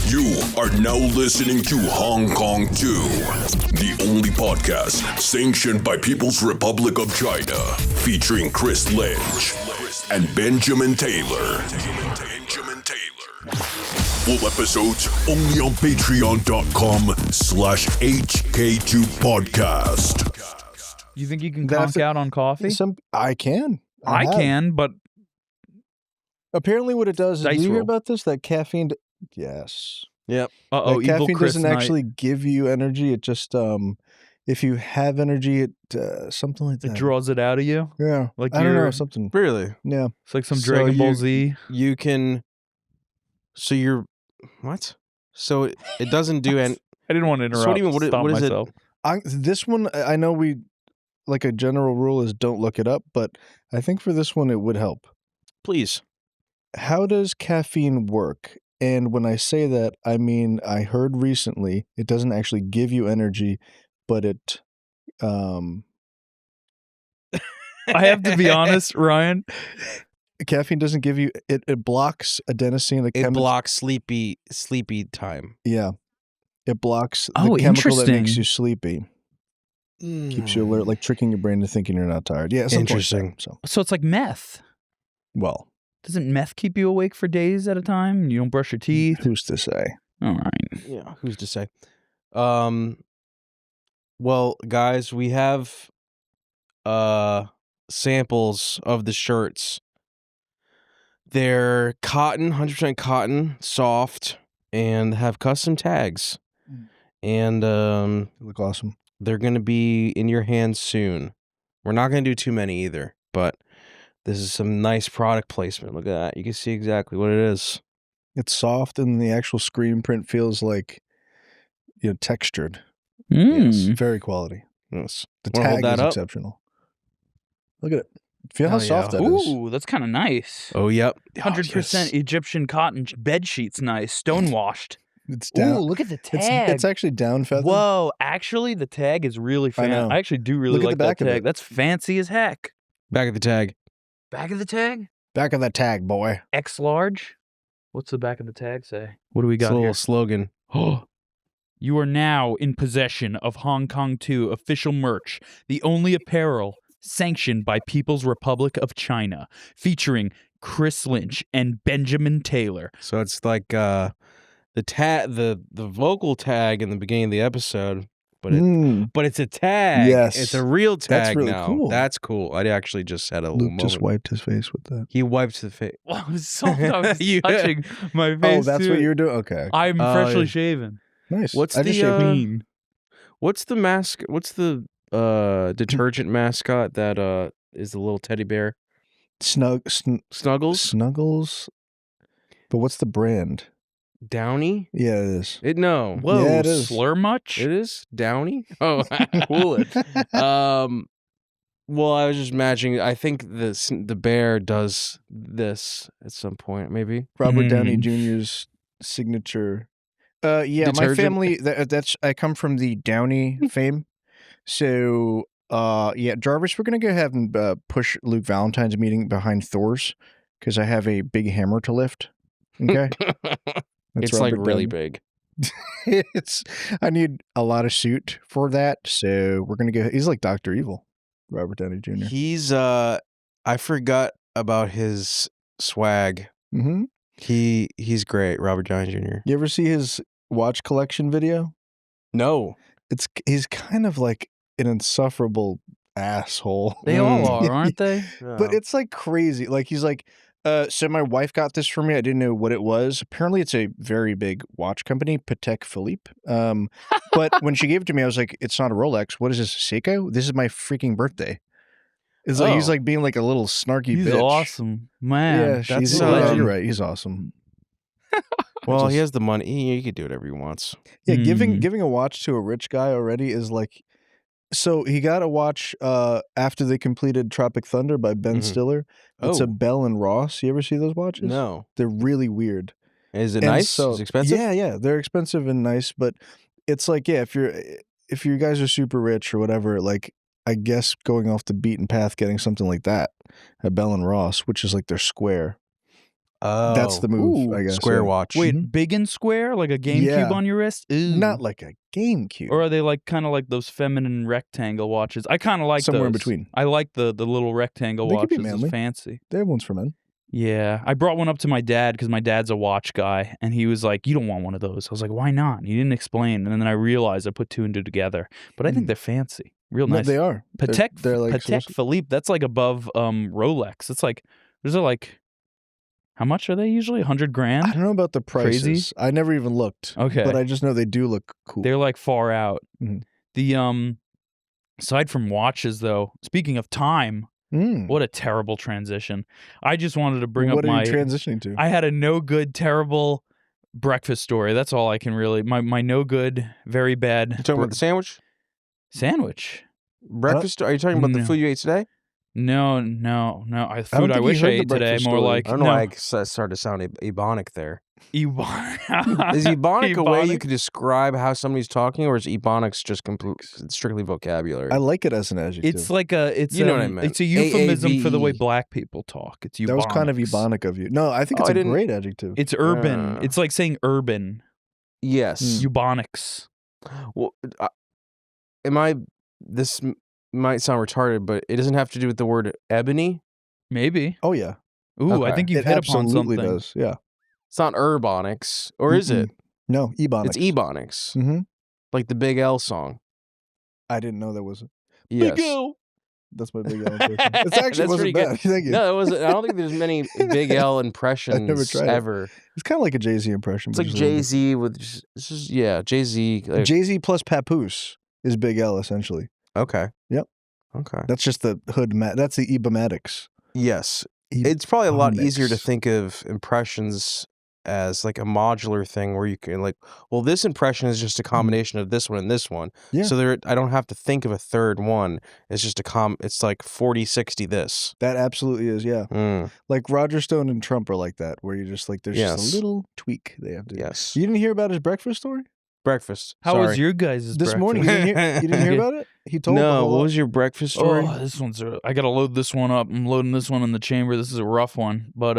You are now listening to Hong Kong 2, the only podcast sanctioned by People's Republic of China, featuring Chris Lynch and Benjamin Taylor. Full episodes only on patreon.com/HK2podcast. You think you can conk out on coffee? I can. I can, but apparently what it does is, Dice do you hear roll. about this? That caffeine, yes. Yep. uh-oh, That evil caffeine Chris doesn't Knight. actually give you energy. It just, if you have energy, it, something like that. It draws it out of you. Yeah. Like I don't know, you're- something. Really? Yeah. It's like some So Dragon Ball you- Z. You can. So you're what? So it doesn't do any. I didn't want to interrupt. So what do you mean? Stop What is it? myself. This one, I know we, like a general rule is don't look it up, but I think for this one it would help. Please. How does caffeine work? And when I say that, I mean, I heard recently it doesn't actually give you energy, but it, I have to be honest, Ryan. caffeine doesn't give you, it blocks adenosine. The It blocks sleepy time. Yeah. It blocks the Oh, chemical that makes interesting. you sleepy. Keeps you alert, like tricking your brain to thinking you're not tired. Yeah, something like that. Interesting. So it's like meth. Well, Doesn't meth keep you awake for days at a time? And you don't brush your teeth? who's to say? All right. Yeah. Who's to say? Well, guys, we have samples of the shirts. They're cotton, 100% cotton, soft, and have custom tags. And You look awesome. they're going to be in your hands soon. We're not going to do too many either, but this is some nice product placement. Look at that. You can see exactly what it is. It's soft, and the actual screen print feels like, textured. Mm. Yes, very quality. Yes. The Wanna hold tag that is up? exceptional. Look at it. Feel how Hell yeah. soft that is. Ooh, that's kind of nice. Oh, yep. 100% Egyptian cotton bed sheets, nice. Stonewashed. It's down. Ooh, look at the tag. It's actually down feathered. Whoa, actually, the tag is really I know. fancy. I actually do really Look at like the back that of tag. it. That's fancy as heck. Back at the tag. Back of the tag? Back of that tag, boy. X large? What's the back of the tag say? What do we It's a got little here? slogan. You are now in possession of Hong Kong 2 official merch, the only apparel sanctioned by People's Republic of China, featuring Chris Lynch and Benjamin Taylor. So it's like the vocal tag in the beginning of the episode, but it's a tag. Yes. It's a real tag That's really now. cool. That's cool. I actually just had a little Luke just moment. wiped his face with that. He wiped the face. Well, I was You- touching my face. Oh, that's too. what you were doing? Okay. I'm Oh, freshly yeah. shaven. Nice. What's I just the, shaved me. Mean. What's the mask? What's the detergent mascot that is the little teddy bear? Snuggles? Snuggles? But what's the brand? Downy? Yeah, it is. No. Whoa, Yeah, it is. slur much? It is Downy. Oh, cool it. Well, I was just imagining. I think the bear does this at some point, maybe. Robert Downey Mm. Jr.'s signature. Yeah, my Detergent? family. That's I come from the Downey fame. So, yeah, Jarvis, we're gonna go ahead and push Luke Valentine's meeting behind Thor's because I have a big hammer to lift. Okay, That's It's like Robert really Downey. big. I need a lot of suit for that, so we're gonna go. He's like Dr. Evil, Robert Downey Jr. He's I forgot about his swag. Mm-hmm. He's great, Robert Downey Jr. You ever see his watch collection video? No. He's kind of like an insufferable asshole. They all are, aren't they? But it's like crazy. Like he's like, so my wife got this for me. I didn't know what it was. Apparently it's a very big watch company, Patek Philippe. But when she gave it to me, I was like, it's not a Rolex. What is this, Seiko? This is my freaking birthday. It's like he's Oh. like being like a little snarky He's bitch. awesome. Man, Yeah, that's she's so legend. you're right. He's awesome. Well, just- he has the money. He can do whatever he wants. Yeah, Mm. giving a watch to a rich guy already is like. So he got a watch after they completed Tropic Thunder by Ben Mhm. Stiller. It's a Oh. Bell and Ross. You ever see those watches? No. They're really weird. Is it And nice? so- Is it expensive? Yeah, they're expensive and nice, but it's like, yeah, if you guys are super rich or whatever, like I guess going off the beaten path, getting something like that, a Bell and Ross, which is like their square. Oh, That's the move, I Ooh, guess. square yeah. watch. Wait, Mhm. big and square, like a GameCube Yeah. on your wrist? Ooh. Not like a GameCube. Or are they like kind of like those feminine rectangle watches? I kind of like Somewhere in those. between. I like the little rectangle They could be watches. It's manly. fancy. They have ones for men. Yeah, I brought one up to my dad because my dad's a watch guy, and he was like, "You don't want one of those." I was like, "Why not?" He didn't explain, and then I realized I put two and two together. But I think they're fancy, real No, nice. they are. They're like Patek Philippe. That's like above Rolex. It's like those are like, how much are they usually? $100 I grand. don't know about the prices. Crazy? I never even looked. Okay. But I just know they do look cool. They're like far out. Mhm. The aside from watches though, speaking of time, what a terrible transition. I just wanted to bring up What are you transitioning to? I had a no good, terrible breakfast story. That's all I can really. My no good, very bad. You talking about the sandwich? Sandwich? Breakfast? Are you talking about the No. food you ate today? No. Food I think wish you I heard the ate today. breakfast More story. like I don't know why I started to sound ebonic there. Ebonic. Is ebonic a way you could describe how somebody's talking, or is ebonics just strictly vocabulary? I like it as an adjective. It's like You know what I meant. It's a euphemism for the way AAVE. black people talk. It's ebonics. that was kind of ebonic of you. No, I think Oh, it's I a didn't- great adjective. It's urban. It's like saying urban. Yes. Eubonics. Well, this might sound retarded, but it doesn't have to do with the word ebony. Maybe. Oh yeah, Ooh, I Okay. think you've it hit upon absolutely something. does. Yeah. It's not urbonics, or is it? No, ebonics. It's ebonics, Mm-hmm. like the Big L song. I didn't know that was it. Yes. Big L. That's my Big L impression. It actually That's wasn't pretty bad. good. Thank you. No, it wasn't. I don't think there's many Big L impressions tried it. ever. It's kind of like a Jay-Z impression. It's but like just a little Jay Z with Jay Z. bit. Jay-Z plus Papoose is Big L essentially. Okay. Yep. Okay. That's just the hood. That's the ebomatics. Yes. It's probably a lot easier to Ebonics. think of impressions as like a modular thing where you can like, well, this impression is just a combination of this one and this one. Yeah. So I don't have to think of a third one. It's just it's like 40-60 this. That absolutely is. Yeah. Mm, Like Roger Stone and Trump are like that, where you're just like, there's Yes. just a little tweak they have to do. yes. You didn't hear about his breakfast story Breakfast. How was Sorry. your guys' this morning? You didn't hear about it? He told the No, whole what lot. was your breakfast story? Oh, this one's. I gotta load this one up. I'm loading this one in the chamber. This is a rough one, but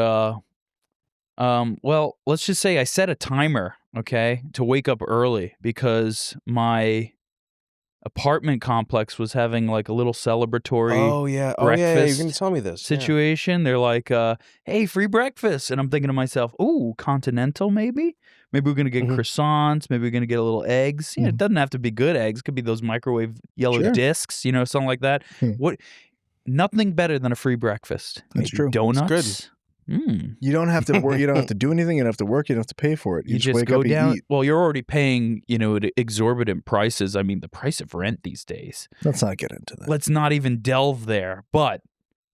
well, let's just say I set a timer, okay, to wake up early because my apartment complex was having like a little celebratory Oh yeah. You're breakfast gonna tell me this situation. They're like, hey, free breakfast. And I'm thinking to myself, ooh, continental maybe? Maybe we're going to get Mhm. croissants. Maybe we're going to get a little eggs. Yeah, it Mhm. doesn't have to be good eggs. It could be those microwave yellow Sure. discs, something like that. Hmm. Nothing better than a free breakfast. That's Maybe true. It's donuts. Mm. You don't have to work. You don't have to do anything. You don't have to work. You don't have to pay for it. You just wake go up and down. eat. Well, you're already paying, at exorbitant prices. I mean, the price of rent these days. Let's not get into that. Let's not even delve there. But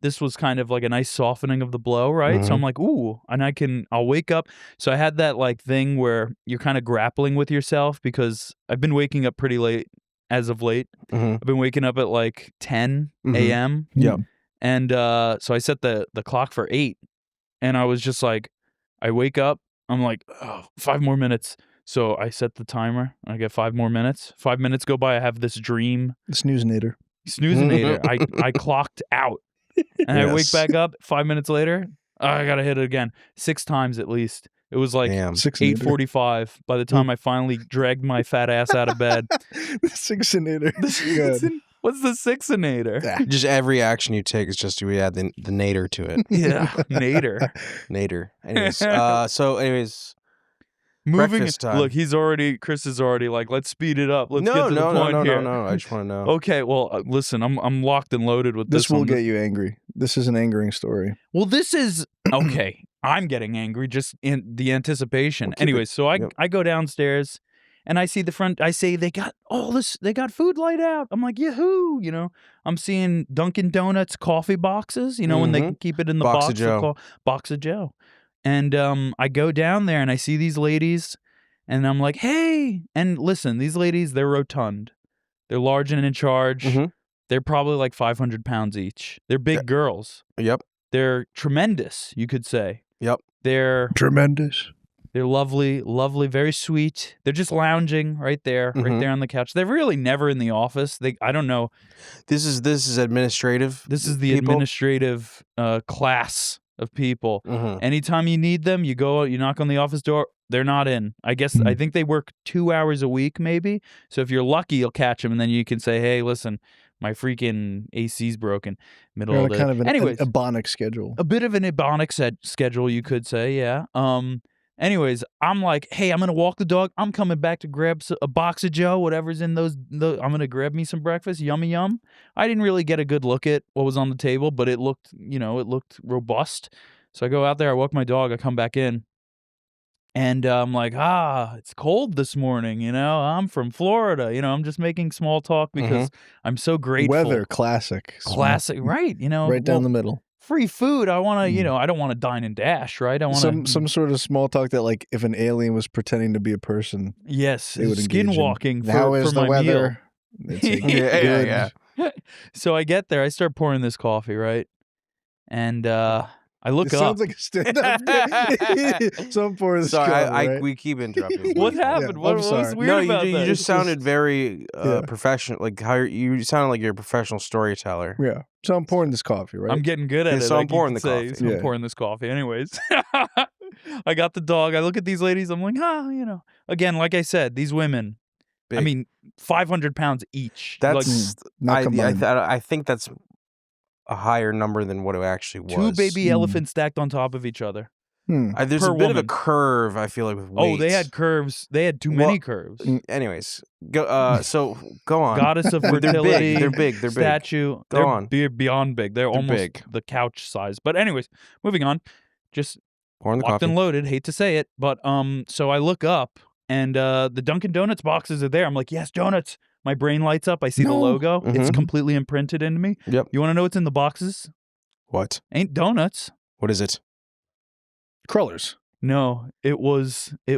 this was kind of like a nice softening of the blow, right? So Mhm. I'm like, ooh, and I'll wake up. So I had that like thing where you're kind of grappling with yourself because I've been waking up pretty late as of late. Mhm. I've been waking up at like 10 Mhm. a.m. Yep. And so I set the clock for 8. And I was just like, I wake up, I'm like, oh, 5 more minutes. So I set the timer. I get 5 more minutes. 5 minutes go by. I have this dream. Snoozinator. Snoozinator. I clocked out. And I wake Yes. back up 5 minutes later. I got to hit it again. 6 times at least. It was like Damn. 8:45 by the time I finally dragged my fat ass out of bed. The Sixinator. Good. What's the sixinator? Ah. Just every action you take is just you add the nader to it. Yeah, nader. Nader. Anyways, anyways, Moving. Breakfast time. Look, Chris is already like, let's speed it up. Let's get no, to the point here. no. I just want to know. Okay, well, listen, I'm locked and loaded with This this will one. get you angry. This is an angering story. Well, this is okay. I'm getting angry just in the anticipation. Well, keep Anyways, so Yep. I go downstairs and I see the front. I say they got all this. They got food laid out. I'm like, yahoo! I'm seeing Dunkin' Donuts coffee boxes. When they can keep it in the Box box. of Joe. Box of Joe. And I go down there and I see these ladies, and I'm like, hey! And listen, these ladies, they're rotund. They're large and in charge. Mhm. They're probably like 500 pounds each. They're big girls. Yep. They're tremendous, you could say. Yep. They're Tremendous. lovely, very sweet. They're just lounging right there Mhm. on the couch. They're really never in the office. I don't know. This is administrative. This is the people? administrative class of people. Mhm. Anytime you need them, you go, you knock on the office door, they're not in. I guess, I think they work 2 hours a week maybe. So if you're lucky, you'll catch them, and then you can say, hey, listen, my freaking AC's broken. Middle They're of on the a kind of an Anyways, Ebonic schedule. a bit of an Ebonic schedule, you could say, yeah. Anyways, I'm like, hey, I'm gonna walk the dog. I'm coming back to grab a box of Joe, whatever's in those. I'm gonna grab me some breakfast. Yummy yum. I didn't really get a good look at what was on the table, but it looked, it looked robust. So I go out there, I walk my dog, I come back in, and I'm like, it's cold this morning. I'm from Florida. I'm just making small talk because I'm so grateful. Weather, classic, right? right down the middle. Free food. I want to, I don't want to dine and dash, right? I want some sort of small talk that, like, if an alien was pretending to be a person, yes, they would skinwalking How is for the my weather? It's like, Yeah. So I get there, I start pouring this coffee, right? And I look It up. sounds like a stand-up. Some for this Sorry, right? we keep interrupting. What happened? Yeah, what I'm was sorry. weird No, about you that? just sounded very Yeah. professional. Like how you sounded like you're a professional storyteller. Yeah. So I'm pouring this coffee, right? I'm getting good at Yeah, it. so I'm like you pouring could the say. coffee. So I'm Yeah. pouring this coffee. Anyways, I got the dog. I look at these ladies. I'm like, Again, like I said, these women. Big. I mean, 500 pounds each. That's not combined. I think that's a higher number than what it actually was. 2 baby elephants stacked on top of each other. There's per a bit of woman. a curve, I feel like, with weight. Oh, they had curves. They had too many curves. Anyways, go. So go on. Goddess of They're fertility. big. They're big. They're big. Statue. Go They're on. beyond big. They're almost big. the couch size. But anyways, moving on. Just Pouring the locked coffee. and loaded. Hate to say it, but so I look up and the Dunkin' Donuts boxes are there. I'm like, yes, donuts. My brain lights up. I see the logo. It's completely imprinted into me. Yep. You want to know what's in the boxes? What? Ain't donuts. What is it? Crullers. No, it was I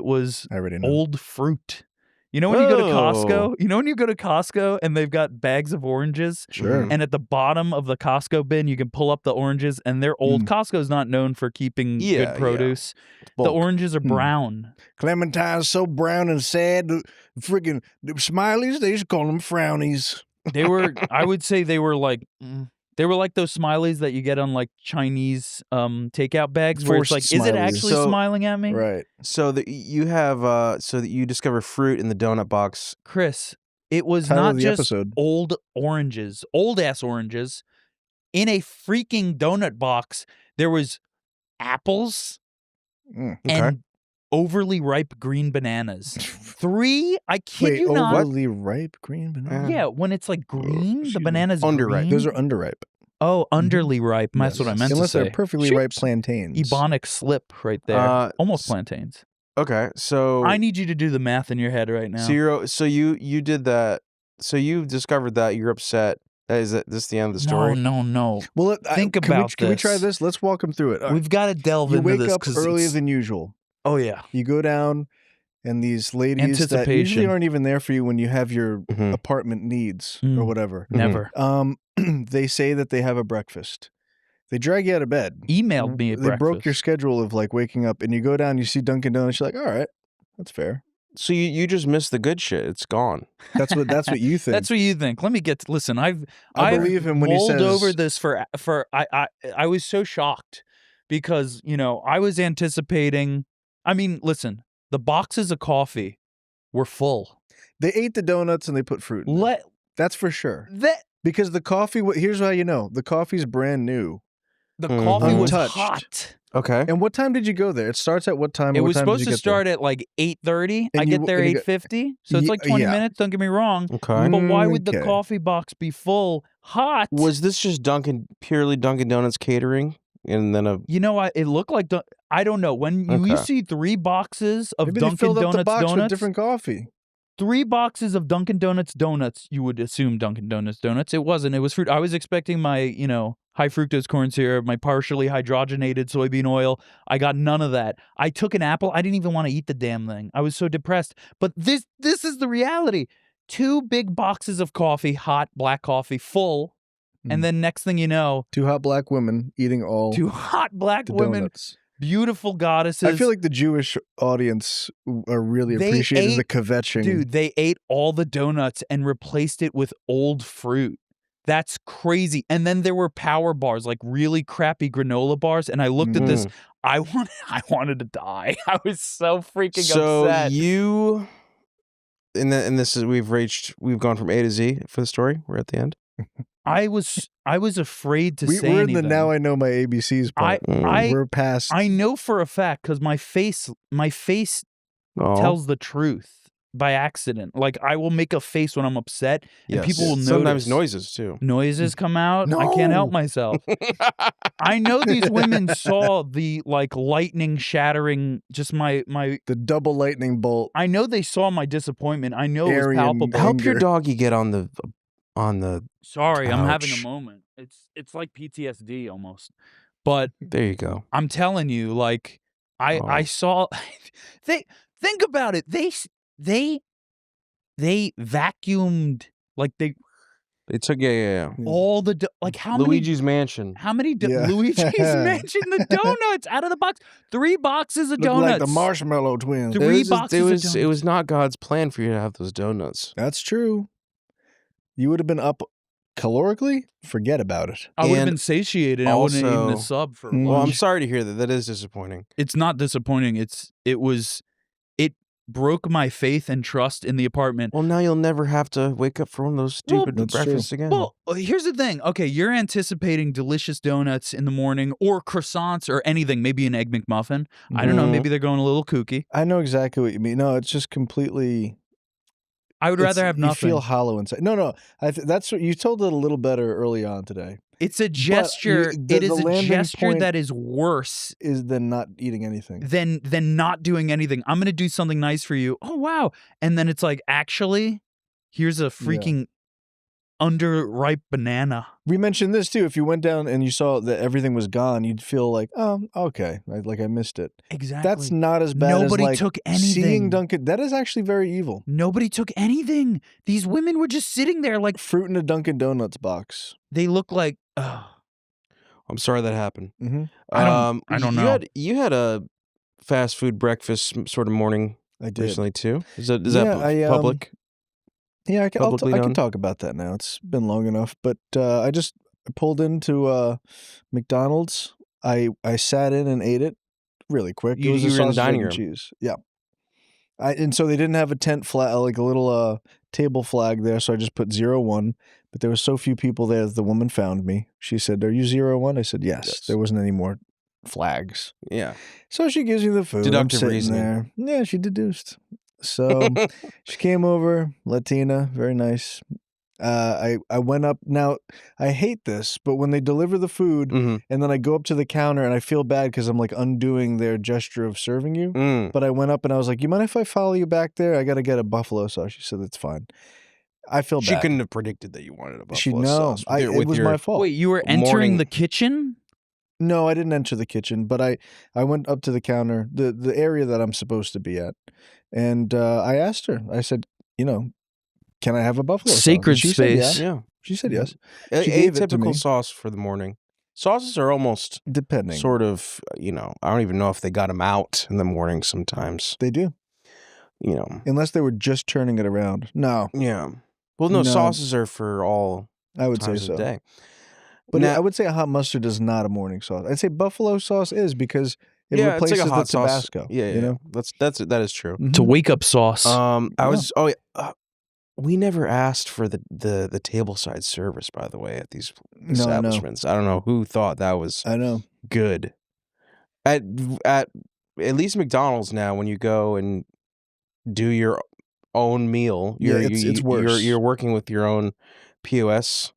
already know. old fruit. You know when you go to Oh. Costco? You know when you go to Costco and they've got bags of oranges? Sure. And at the bottom of the Costco bin, you can pull up the oranges, and they're old. Costco's not known for keeping good produce. The oranges are brown. Clementine's so brown and sad. Freaking smileys, they just call them frownies. They were, I would say they were like those smileys that you get on like Chinese takeout bags where it's Forced like, is it smileys. actually So- smiling at me? Right. So that you have, so that you discover fruit in the donut box. Chris, it was Title not of the just episode. old ass oranges. In a freaking donut box, there was apples and overly ripe green bananas. 3, I kid Wait, you not. overly ripe green banana? Yeah, when it's like green, the banana's Underripe. green. Those are underripe. Oh, underly ripe. That's what I meant Unless to say. they're perfectly ripe plantains. Ebonic slip right there. Almost plantains. Okay, so I need you to do the math in your head right now. So you did that. So you discovered that. You're upset. Is this the end of the story? No. Well, Think can about Can we try this. this? Let's walk them through it. All right. We've got to delve You into wake this up earlier than usual. Oh yeah. You go down, and these ladies that usually Anticipation. aren't even there for you when you have your apartment needs or whatever. Never. They say that they have a breakfast. They drag you out of bed. Emailed me at They breakfast. broke your schedule of like waking up, and you go down, you see Dunkin' Donuts. You're like, all right, that's fair. So you just missed the good shit. It's gone. That's what you think. That's what you think. Let me listen. I believe him when he mulled says over this for I was so shocked because, I was anticipating. I mean, listen, the boxes of coffee were full. they ate the donuts and they put fruit in it. That's for sure. Because the coffee, here's how you know. The coffee's brand new. The coffee was Untouched. hot. Okay. And what time did you go there? It starts at what time? It What was time did supposed you to get start at like 8:30. I get there 8:50. So it's like 20 yeah. minutes, don't get me wrong. Okay. But why would the Okay. coffee box be full hot? Was this just purely Dunkin' Donuts catering, and then a? It looked like I don't know. When you Okay. see 3 boxes of Maybe Dunkin' they filled up Donuts the box with donuts, different coffee. 3 boxes of Dunkin' Donuts donuts, you would assume Dunkin' Donuts donuts. It wasn't. It was fruit. I was expecting my, high fructose corn syrup, my partially hydrogenated soybean oil. I got none of that. I took an apple. I didn't even want to eat the damn thing. I was so depressed. But this is the reality. 2 big boxes of coffee, hot black coffee, full. And then next thing you know, 2 hot black women eating all 2 hot black the women, donuts. beautiful goddesses. I feel like the Jewish audience are really They appreciating ate- the kvetching. Dude, they ate all the donuts and replaced it with old fruit. That's crazy. And then there were power bars, like really crappy granola bars. And I looked at this. I wanted to die. I was so freaking upset. You, and this is we've gone from A to Z for the story. We're at the end. I was afraid to say we're anything. in the now I know my ABCs part. We're past. I know for a fact because my face tells the truth by accident. Like I will make a face when I'm upset, and people will notice. Sometimes noises too. Noises come out. I can't help myself. I know these women saw the like lightning shattering, just the double lightning bolt. I know they saw my disappointment. I know it was Aryan palpable. Help your doggy get on the. Sorry, I'm having couch. a moment. It's like PTSD almost. But there you go. I'm telling you, like I saw. Think about it. They vacuumed like they took all the like how Luigi's many Mansion. How many Luigi's Mansion the donuts out of the box? 3 boxes of donuts. Like the Marshmallow Twins. 3 boxes of donuts. It was not God's plan for you to have those donuts. That's true. You would have been up calorically. Forget about it. I would have been satiated. I wouldn't have eaten a sub for lunch. Well, I'm sorry to hear that. That is disappointing. It's not disappointing. It broke my faith and trust in the apartment. Well, now you'll never have to wake up for one of those stupid breakfasts again. Well, here's the thing. Okay, you're anticipating delicious donuts in the morning or croissants or anything, maybe an Egg McMuffin. I don't know. Maybe they're going a little kooky. I know exactly what you mean. No, it's just completely... I would rather have nothing. You feel hollow inside. No. That's what you told it a little better early on today. It's a gesture. It is a gesture that is worse than not eating anything. Than not doing anything. I'm going to do something nice for you. Oh, wow. And then it's like, actually, here's a freaking underripe banana. We mentioned this too. If you went down and you saw that everything was gone, you'd feel like, oh, okay, I missed it. Exactly. That's not as bad Nobody as like took anything. Seeing Dunkin'. That is actually very evil. Nobody took anything. These women were just sitting there like fruit in a Dunkin' Donuts box. They look like. I'm sorry that happened. Mm-hmm. I don't know. You had a fast food breakfast sort of morning. I did recently too. Is that public? Yeah, I can talk about that now. It's been long enough. But I just pulled into McDonald's. I sat in and ate it really quick. It was you a were in the sausage, dining egg, and room. cheese. Yeah. And so they didn't have a tent flag, like a little table flag there. So I just put 01. But there were so few people there that the woman found me. She said, "Are you 01?" I said, yes. There wasn't any more flags. Yeah. So she gives me the food. Deductive I'm reasoning. there. Yeah, she deduced. So she came over, Latina, very nice. I went up. Now, I hate this, but when they deliver the food and then I go up to the counter and I feel bad because I'm like undoing their gesture of serving you. But I went up and I was like, you mind if I follow you back there? I got to get a buffalo sauce. She said, that's fine. I feel bad. She couldn't have predicted that you wanted a buffalo sauce. It was my fault. Wait, you were entering the kitchen? No, I didn't enter the kitchen, but I went up to the counter, the area that I'm supposed to be at. And I asked her, I said, can I have a buffalo sauce? Sacred space. Yeah. She said yes. She gave it to me. Sauce for the morning. Sauces are almost depending. Sort of, I don't even know if they got them out in the morning sometimes. They do. Unless they were just turning it around. No. Yeah. Well, no, sauces are for all I would say so. Of the day. But I would say a hot mustard is not a morning sauce. I'd say buffalo sauce is because it replaces it's like a hot the Tabasco. Sauce. Yeah, that is true. To wake up sauce. We never asked for the table side service, by the way, at these establishments. No. I don't know who thought that was good. At least McDonald's now, when you go and do your own meal, it's worse. You're working with your own POS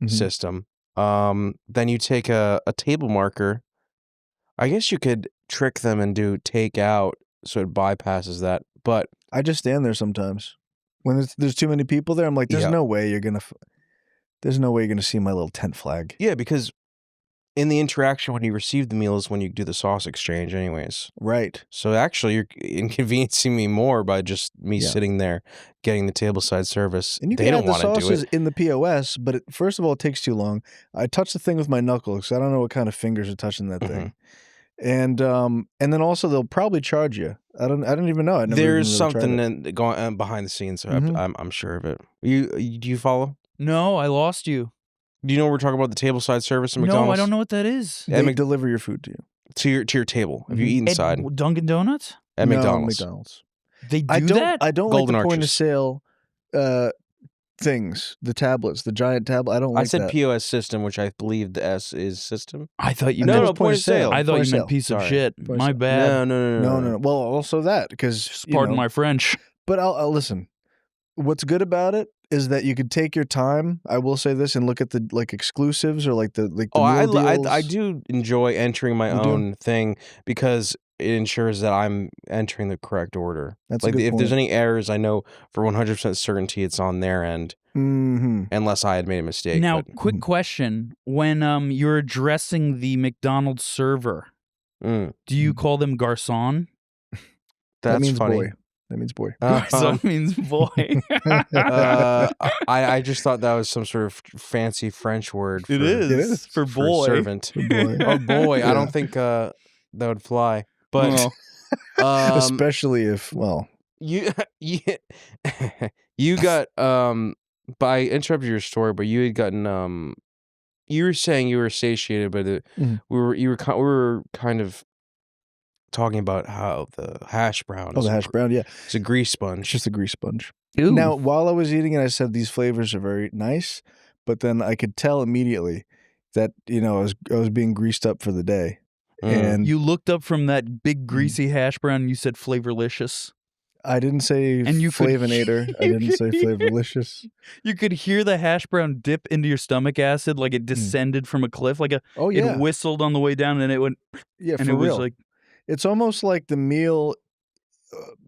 system. Then you take a table marker. I guess you could trick them and do takeout so it bypasses that. But I just stand there sometimes when there's too many people there. I'm like, there's no way you're gonna see my little tent flag. Yeah, because in the interaction when you receive the meal is when you do the sauce exchange, anyways. Right. So actually, you're inconveniencing me more by just me sitting there getting the tableside service. And you they can don't add the want to do sauces it in the POS, but first of all, it takes too long. I touch the thing with my knuckles. I don't know what kind of fingers are touching that thing. And then also they'll probably charge you. I don't even know. There's something going behind the scenes. So I'm sure of it. Do you follow? No, I lost you. Do you know we're talking about the table side service at McDonald's? No, I don't know what that is. They deliver your food to you. To your table. Have you eaten inside? At Dunkin' Donuts? At No, McDonald's. They do that? I don't Golden like the point of Arches. sale things, the tablets, the giant tablet. I don't like I said that. POS system, which I believe the S is system. I thought you And meant there was point of sale. I thought Point you of meant sale. piece of Sorry. shit. Point of My sale. bad. No. Well, also that because Pardon my French. But I'll listen. What's good about it is that you could take your time. I will say this and look at the exclusives or the meal deals. I do enjoy entering my You do? own thing because it ensures that I'm entering the correct order. That's a like good if there's point. any errors, I know for 100% certainty it's on their end, unless I had made a mistake. Now, but, quick question. When you're addressing the McDonald's server, do you call them garçon? That means funny. boy. That means boy. Garçon means boy. I just thought that was some sort of fancy French word. For, It is. For for boy. servant. Boy. Oh boy, I Yeah. don't think that would fly. But Especially if you got but I interrupted your story, but you had gotten you were saying you were satiated, but we were kind of talking about how the hash brown the hash brown, yeah, it's a grease it's sponge. just a grease sponge. Ooh. Now, while I was eating it, I said these flavors are very nice, but then I could tell immediately that I was being greased up for the day, and You looked up from that big greasy hash brown and you said flavorlicious. I didn't say And you could- Flavinator. I didn't say Flavorlicious. You could hear the hash brown dip into your stomach acid like it descended from a cliff. Oh yeah, It whistled on the way down and it went, yeah, and for it was real. like, It's almost like the meal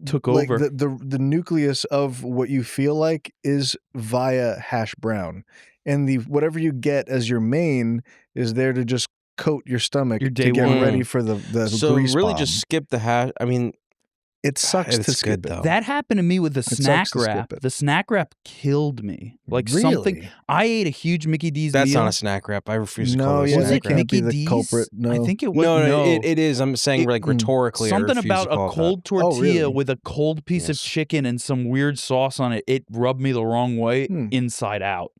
took like over. the nucleus of what you feel like is via hash brown, and the whatever you get as your main is there to just coat your stomach Your to day get one. ready for the So grease really, bomb. just skip the hash. I mean, It sucks it's to skip good, it. though. That happened to me with the sucks snack to skip wrap. it. The snack wrap killed me. Like something. Really? I ate a huge Mickey D's that's meal. not a snack wrap. I refuse to No, call it a yeah, Was that it snack wrap. can't be Mickey the D's? culprit, no. I think it was. No, it is. I'm saying like rhetorically. I Something refuse about to call a it that. cold tortilla really? with a cold piece of Yes. chicken and some weird sauce on it. It rubbed me the wrong way, inside out.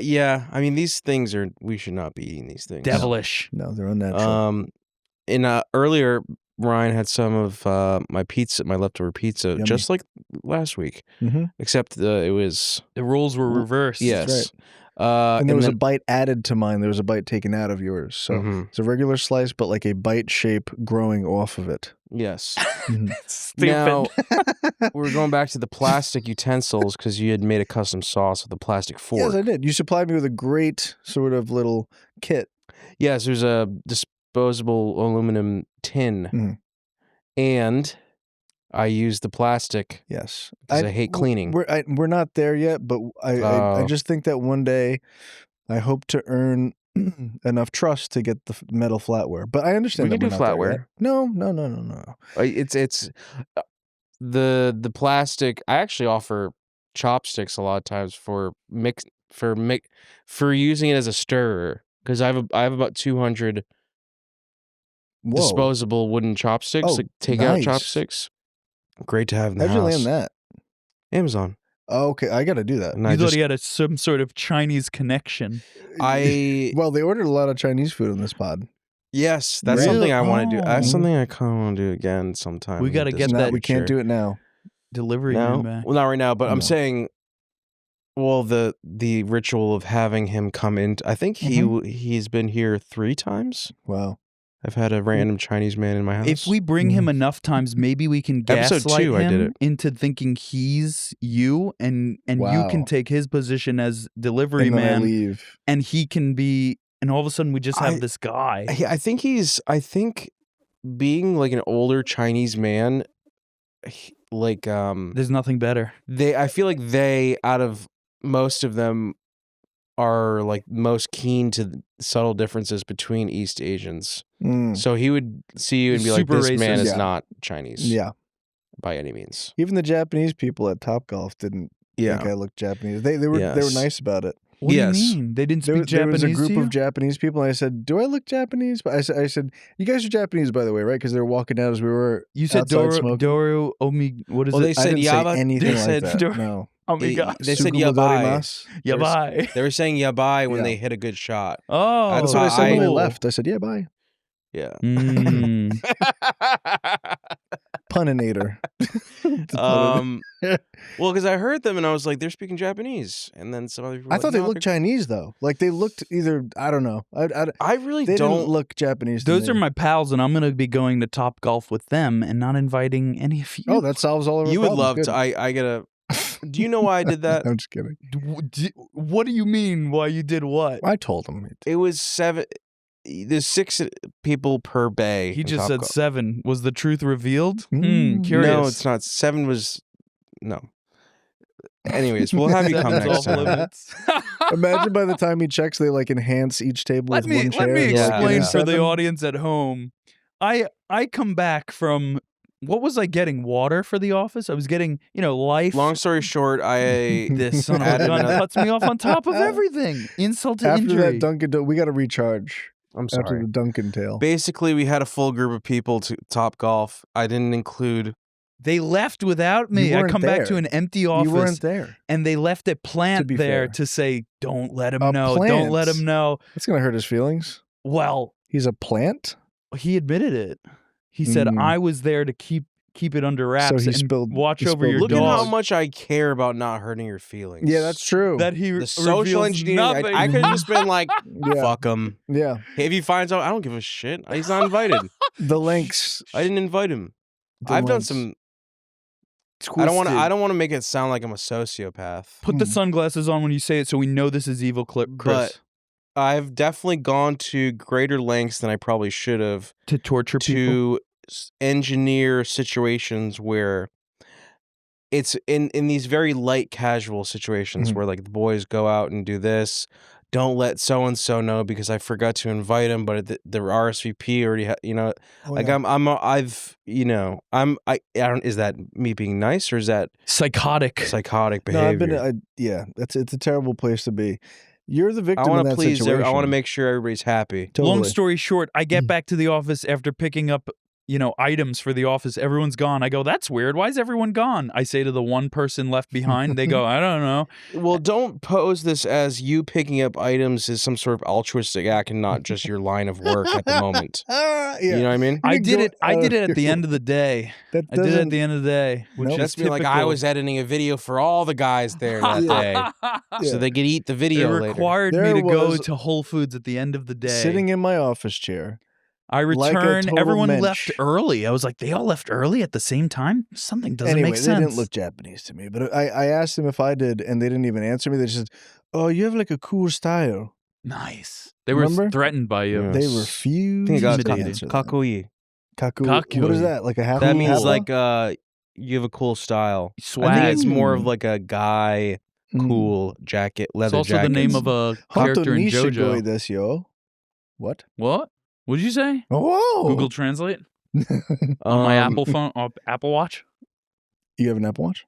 Yeah, I mean these things are. We should not be eating these things. Devilish. No, they're unnatural. Earlier, Ryan had some of my pizza, my leftover pizza, Yummy. just like last week, except it was The rules were reversed. yes. And there was then, a bite added to mine. There was a bite taken out of yours. So it's a regular slice, but like a bite shape growing off of it. yes. Stupid. Now we're going back to the plastic utensils because you had made a custom sauce with a plastic fork. Yes, I did. You supplied me with a great sort of little kit. Yes, there's a disposable aluminum tin, and I used the plastic. Yes, because I hate cleaning. We're not there yet, but I just think that one day I hope to earn enough trust to get the metal flatware. But I understand We that can we're do not there flatware. yet. No. It's the plastic. I actually offer chopsticks a lot of times for using it as a stirrer because I have about 200 Whoa. disposable wooden chopsticks, Oh, like takeout nice. chopsticks. Great to have in the How'd you house. land that? Amazon. Oh, okay, I got to do that. And You I thought just he had some sort of Chinese connection. Well, they ordered a lot of Chinese food on this pod. yes, that's Really? something I want to do. That's Oh. something I kind of want to do again sometime. We gotta get No, that we can't do it now. Delivery No, man back. well, not right now. But I'm No. saying, well, the ritual of having him come in. I think he's been here 3 times. Wow. I've had a random Chinese man in my house. If we bring him enough times, maybe we can Episode gaslight 2, I did him it. into thinking he's you, and you Wow. can take his position as delivery And then I man, leave. and he can be. And all of a sudden, we just have this guy. I think being like an older Chinese man, like There's nothing better. I feel like they out of most of them are like most keen to the subtle differences between East Asians. So he would see you and be like, Super "This man racist. is Yeah. not Chinese, Yeah. by any means." Even the Japanese people at Topgolf didn't think I looked Japanese. They were Yes. nice about it. What Yes. do you mean? They didn't speak There Japanese was a group to you? of Japanese people, and I said, "Do I look Japanese?" But I said, "You guys are Japanese, by the way, right?" Because they were walking out as we were. You said outside Doro smoking. Omi. What is Well, it? they I said didn't Yaba. say anything They like said that. Dor- No. Amigas. They said Sugu yabai. modarimasu. Yeah, bye. They were saying yabai when Yeah. they hit a good shot. Oh, That's what I said when I cool. left. I said, yeah, bye. Yeah. Mm. Puninator. Well, because I heard them and I was like, they're speaking Japanese, and then some other people. I thought they looked Chinese though. Like they looked either. I don't know. I really They don't didn't look Japanese. To Those me. are my pals, and I'm going to be going to Top Golf with them and not inviting any of you. Oh, that solves all of our You would problems. love Good. to. I gotta. Do you know why I did that? I'm just kidding. What do you mean? Why you did what? I told him. It was 7. There's 6 people per bay. He in just said Topgolf. 7. Was the truth revealed? Mm. Curious. No, it's not. 7 was no. Anyways, we'll have you come Seven's next off time. limits. Imagine by the time he checks, they like enhance each table let with me one chair. let me and, like, explain get for the 7. audience at home. I come back from what was I getting? Water for the office? I was getting, life. Long story short, I This son of a added gun another- cuts me off on top of everything. Insult to After injury. that Dunkin', we got to recharge. I'm After sorry. the Dunkin' tale. Basically, we had a full group of people to Top Golf. I didn't include. They left without me. You I weren't come back to there. an empty You office. weren't there. And they left a plant be there fair. to say, don't let him A know. Don't let plant? him know. That's gonna hurt his feelings. Well, He's a plant. he admitted it. He said, Mm. I was there to keep it under wraps he and spilled- watch he over spilled your Look the at dog. how much I care about not hurting your feelings. Yeah, that's true. That he the social reveals engineering. nothing. I could have just been like, yeah, fuck him. yeah. If he finds out, I don't give a shit. He's not invited. The links. I didn't invite him. The I've done links. some. Twisted. I don't want to make it sound like I'm a sociopath. Put the sunglasses on when you say it so we know this is evil, Chris. But I've definitely gone to greater lengths than I probably should have to torture people. to engineer situations where it's in these very light casual situations Mhm. where like the boys go out and do this. Don't let so and so know because I forgot to invite him, but the RSVP already Oh, like yeah. I don't, is that me being nice or is that Psychotic. psychotic No, behavior? it's a terrible place to be. You're the I victim in want to that please. situation. I want to make sure everybody's happy. Totally. Long story short, I get Mm. back to the office after picking up, items for the office. Everyone's gone. I go, that's weird. Why is everyone gone? I say to the one person left behind. They go, I don't know. Well, don't pose this as you picking up items as some sort of altruistic act and not just your line of work at the moment. Yeah. You know what I mean? I You did go it. I out did it of at the your end of the day. That I did it at doesn't- the end of the day, which Nope. is That's be like I typical. was editing a video for all the guys there that day, Yeah. so they could eat the It video later. required me There to go was- to Whole Foods at the end of the day. Sitting in my office chair. I like a returned. total Everyone mensch. left early. I was like, they all left early at the same time? Something doesn't Anyway, make they sense. didn't look Japanese to me, but I asked them if I did, and they didn't even answer me. They just said, "Oh, you have like a cool style." Nice. They were Remember? threatened by you. Yeah. They Yes. refused I think it got to intimidating. answer that. Kakui. Kaku. What Kakui. is that? Like a half? That means half- like you have a cool style. I Swag. think it's more of Mm. like a guy Mm. cool jacket, It's leather also jacket. the name of a character in Hoto JoJo. nishigoi desu yo. What? What? What did you say? Oh, Google Translate on my Apple phone, Apple Watch. You have an Apple Watch?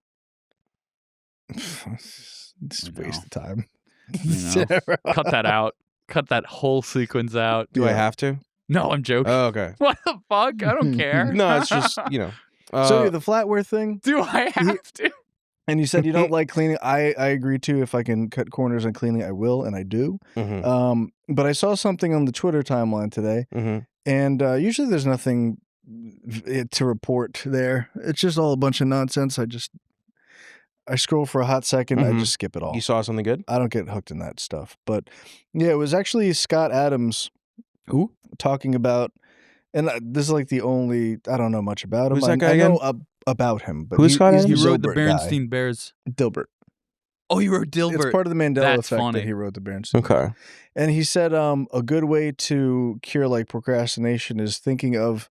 Just I waste know. of time. I know. Cut that out. Cut that whole sequence out. Do I Yeah. have to? No, I'm joking. Oh, okay. What the fuck? I don't care. No, it's just So yeah, the flatware thing, Do I have to? and you said you don't like cleaning. I agree too. If I can cut corners on cleaning, I will, and I do. mhm, But I saw something on the Twitter timeline today, mhm. and usually there's nothing to report there. It's just all a bunch of nonsense. I scroll for a hot second, I Mhm. just skip it all. You saw something good? I don't get hooked in that stuff. But yeah, it was actually Scott Adams Who? talking about, and this is like the only, I don't know much about him. Who's that guy I know again? about him, but Who's Scott he's Adams? He wrote the Dilbert guy. Bernstein Bears. Dilbert. Oh, he wrote Dilbert. It's part of the Mandela That's effect funny. that he wrote the Bernstein. Okay. And he said a good way to cure like procrastination is thinking of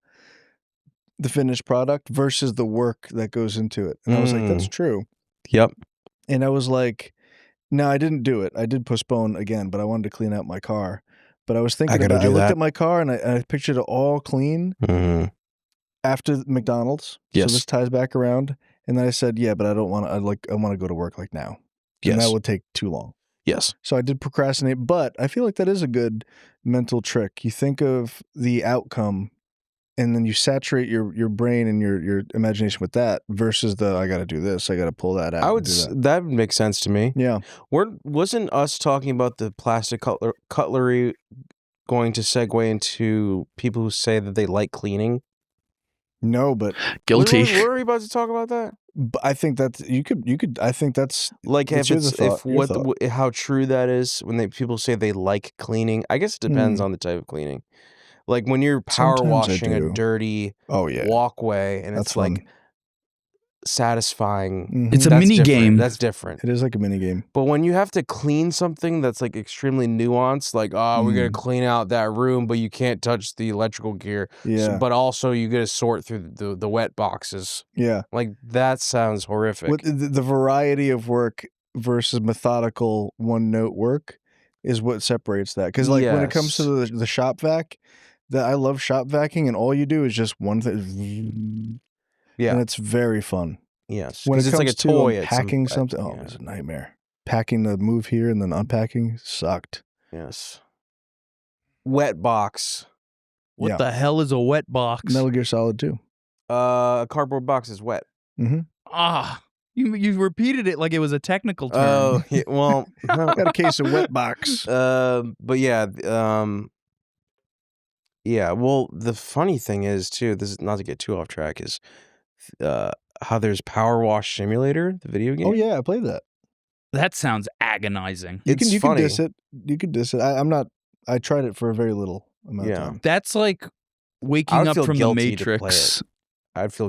the finished product versus the work that goes into it. And I was like, that's true. Yep. And I was like, no, I didn't do it. I did postpone again, but I wanted to clean out my car. But I was thinking gotta about, I do looked that. at my car and I pictured it all clean Mhm. after McDonald's. Yes. So this ties back around. And then I said, yeah, but I don't want to, I want to go to work like now. And Yes. that would take too long. Yes. So I did procrastinate, but I feel like that is a good mental trick. You think of the outcome and then you saturate your brain and your imagination with that versus the I got to do this, I got to pull that out. I would that would make sense to me. Yeah. Wasn't us talking about the plastic cutlery going to segue into people who say that they like cleaning? No, but Guilty. Were we about to talk about that? I think that you could. I think that's Like that's how true that is when people say they like cleaning. I guess it depends on the type of cleaning. Like when you're power Sometimes I washing a do. dirty walkway and That's it's like fun. satisfying. It's a That's mini different. game. That's different. It is like a mini game. But when you have to clean something that's like extremely nuanced, like, oh, we're going to clean out that room, but you can't touch the electrical gear. Yeah. But also you got to sort through the wet boxes. Yeah. Like that sounds horrific. With the variety of work versus methodical one-note work is what separates that. Because like when it comes to the shop vac, I love shop vacuuming, and all you do is just one thing. Yeah. And it's very fun. Yes. When it it's comes like a to toy. unpacking something, it was a nightmare. Packing the move here and then unpacking sucked. Yes. Wet box. What the hell is a wet box? Metal Gear Solid 2. A cardboard box is wet. Mm-hmm. You repeated it like it was a technical term. Oh, yeah, well, got a case of wet box. But yeah, yeah. Well, the funny thing is too. This is not to get too off track. Is how there's Power Wash Simulator, the video game. Oh yeah, I played that. That sounds agonizing. You It's can funny. diss it. You could diss it. I'm not. I tried it for a very little amount of time. That's like waking up from the Matrix. I would feel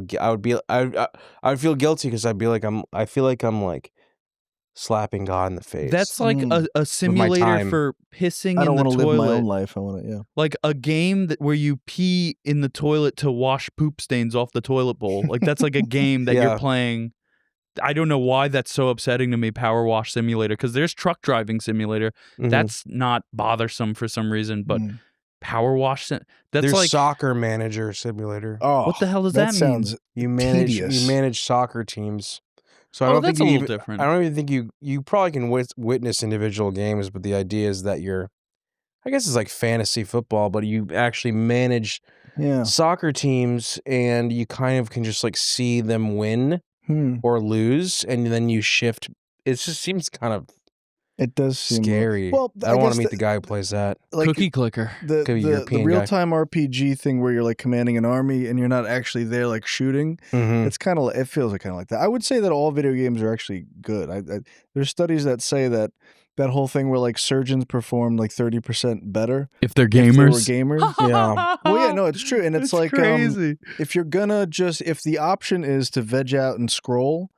guilty because I'd be like I feel like I'm like slapping God in the face. That's like a simulator time. for pissing I don't in the want to toilet. live my own life. I want to, Like a game where you pee in the toilet to wash poop stains off the toilet bowl. Like that's like a game that you're playing. I don't know why that's so upsetting to me, Power Wash Simulator, because there's Truck Driving Simulator. That's not bothersome for some reason, but Power Wash that's there's like Soccer Manager Simulator. Oh, what the hell does that mean? Sounds you manage soccer teams. So I don't think that's a little different. I don't even think you probably can witness individual games, but the idea is that I guess it's like fantasy football, but you actually manage soccer teams and you kind of can just like see them win or lose, and then you shift. It just seems kind of it does seem scary. Well, I don't want to meet the guy who plays that. Like, Cookie clicker. The real-time RPG thing where you're like commanding an army and you're not actually there like shooting. It's kind of, it feels kind of like that. I would say that all video games are actually good. There's studies that say that whole thing where like surgeons perform like 30% better if they're gamers. If they were gamers. Yeah. Well, yeah, no, it's true. And it's like crazy. If you're gonna if the option is to veg out and scroll,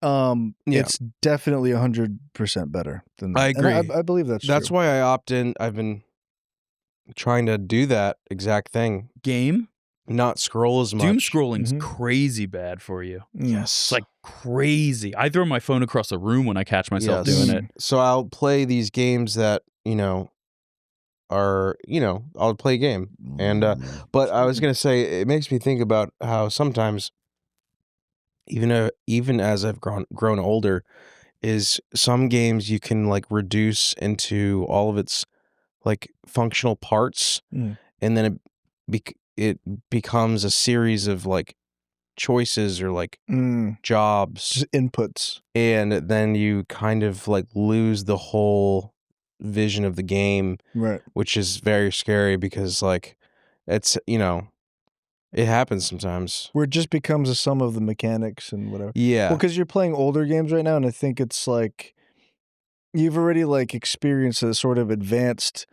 it's definitely 100% better than that. I agree. And I believe that's true. Why I opt in. I've been trying to do that exact thing. Game? Not scroll as much. Doom scrolling's crazy bad for you. Yes. It's like crazy. I throw my phone across the room when I catch myself doing it. So I'll play these games that, are, I'll play a game. And but I was going to say, it makes me think about how sometimes even as I've grown older, is some games you can like reduce into all of its like functional parts, and then it becomes a series of like choices or like jobs, just inputs, and then you kind of like lose the whole vision of the game, right? Which is very scary because like it's it happens sometimes where it just becomes a sum of the mechanics and whatever. Yeah, well, because you're playing older games right now, and I think it's like you've already like experienced a sort of advanced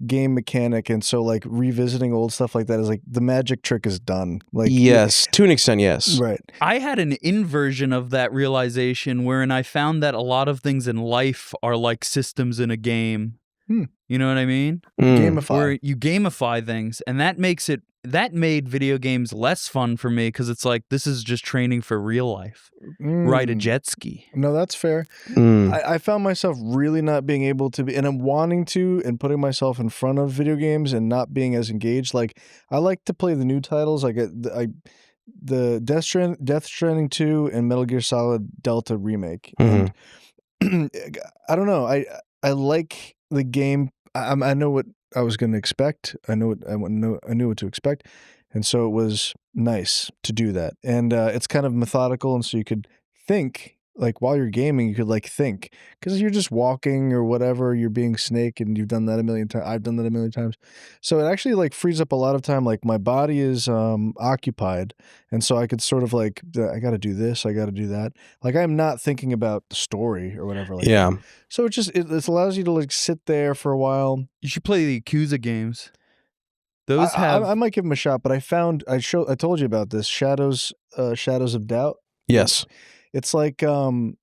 game mechanic, and so like revisiting old stuff like that is like the magic trick is done. Like yes, to an extent, yes. Right. I had an inversion of that realization wherein I found that a lot of things in life are like systems in a game. You know what I mean? Gamify. Where you gamify things, and that made video games less fun for me because it's like this is just training for real life. Ride a jet ski. No, that's fair. I found myself really not being able to be, and I'm wanting to, and putting myself in front of video games and not being as engaged. Like I like to play the new titles, like the Death Stranding 2 and Metal Gear Solid Delta remake. And I don't know. I like the game. I know what I was going to expect. I knew what to expect, And so it was nice to do that. And it's kind of methodical, and so you could think, like while you're gaming, you could like think, because you're just walking or whatever, you're being Snake, and you've done that a million times. I've done that a million times. So it actually like frees up a lot of time. Like my body is occupied, and so I could sort of like, I got to do this, I got to do that. Like I'm not thinking about the story or whatever. Like Yeah. that. So it just it allows you to like sit there for a while. You should play the Yakuza games. Those have. I might give them a shot, but I told you about this Shadows of Doubt. Yes. It's like and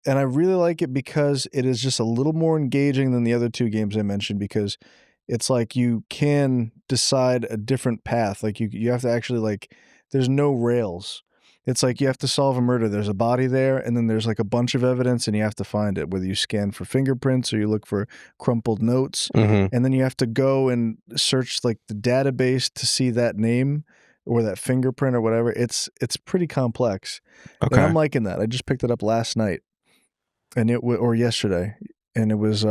I really like it because it is just a little more engaging than the other two games I mentioned, because it's like you can decide a different path. Like you have to actually like, there's no rails. It's like you have to solve a murder. There's a body there, and then there's like a bunch of evidence, and you have to find it, whether you scan for fingerprints or you look for crumpled notes. Mm-hmm. And then you have to go and search like the database to see that name or that fingerprint or whatever. It's pretty complex. Okay. And I'm liking that. I just picked it up last night, and or yesterday, and it was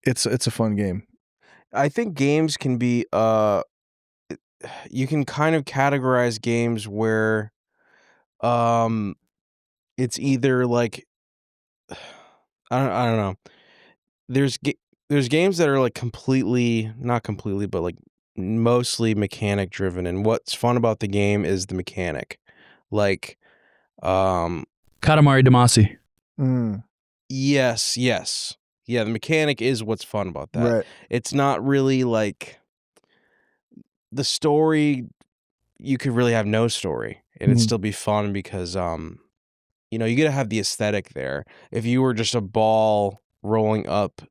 it's a fun game. I think games can be you can kind of categorize games where it's either like I don't know. There's games that are like not completely, but like mostly mechanic driven, and what's fun about the game is the mechanic. Like Katamari Damacy. Yes. Yeah, the mechanic is what's fun about that. Right. It's not really like the story. You could really have no story and it'd still be fun because you gotta have the aesthetic there. If you were just a ball rolling up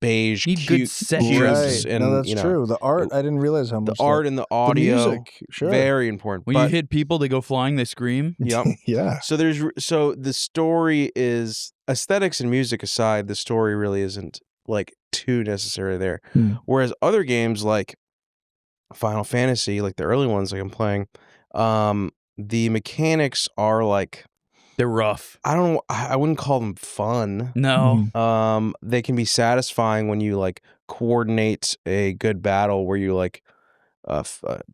beige, Need cute good set grooves, Right. and No, that's true. The art, I didn't realize how much. the art and the audio, the music, sure. very important. When you hit people, they go flying, they scream. Yep. Yeah. So the story is, aesthetics and music aside, the story really isn't like too necessary there. Whereas other games like Final Fantasy, like the early ones like I'm playing, the mechanics are like, They're rough. I wouldn't call them fun. No. They can be satisfying when you like coordinate a good battle where you like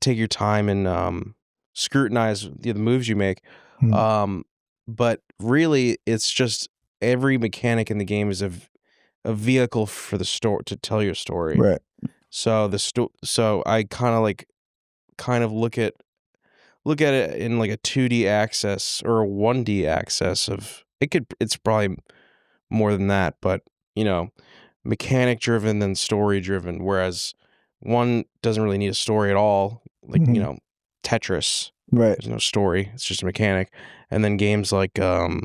take your time and scrutinize the moves you make. But really, it's just every mechanic in the game is a vehicle for the story to tell your story. Right. So so I kind of look at it in like a 2D access or a 1D access of it's probably more than that, but mechanic driven than story driven, whereas one doesn't really need a story at all, like Tetris. Right. There's no story, it's just a mechanic. And then games like not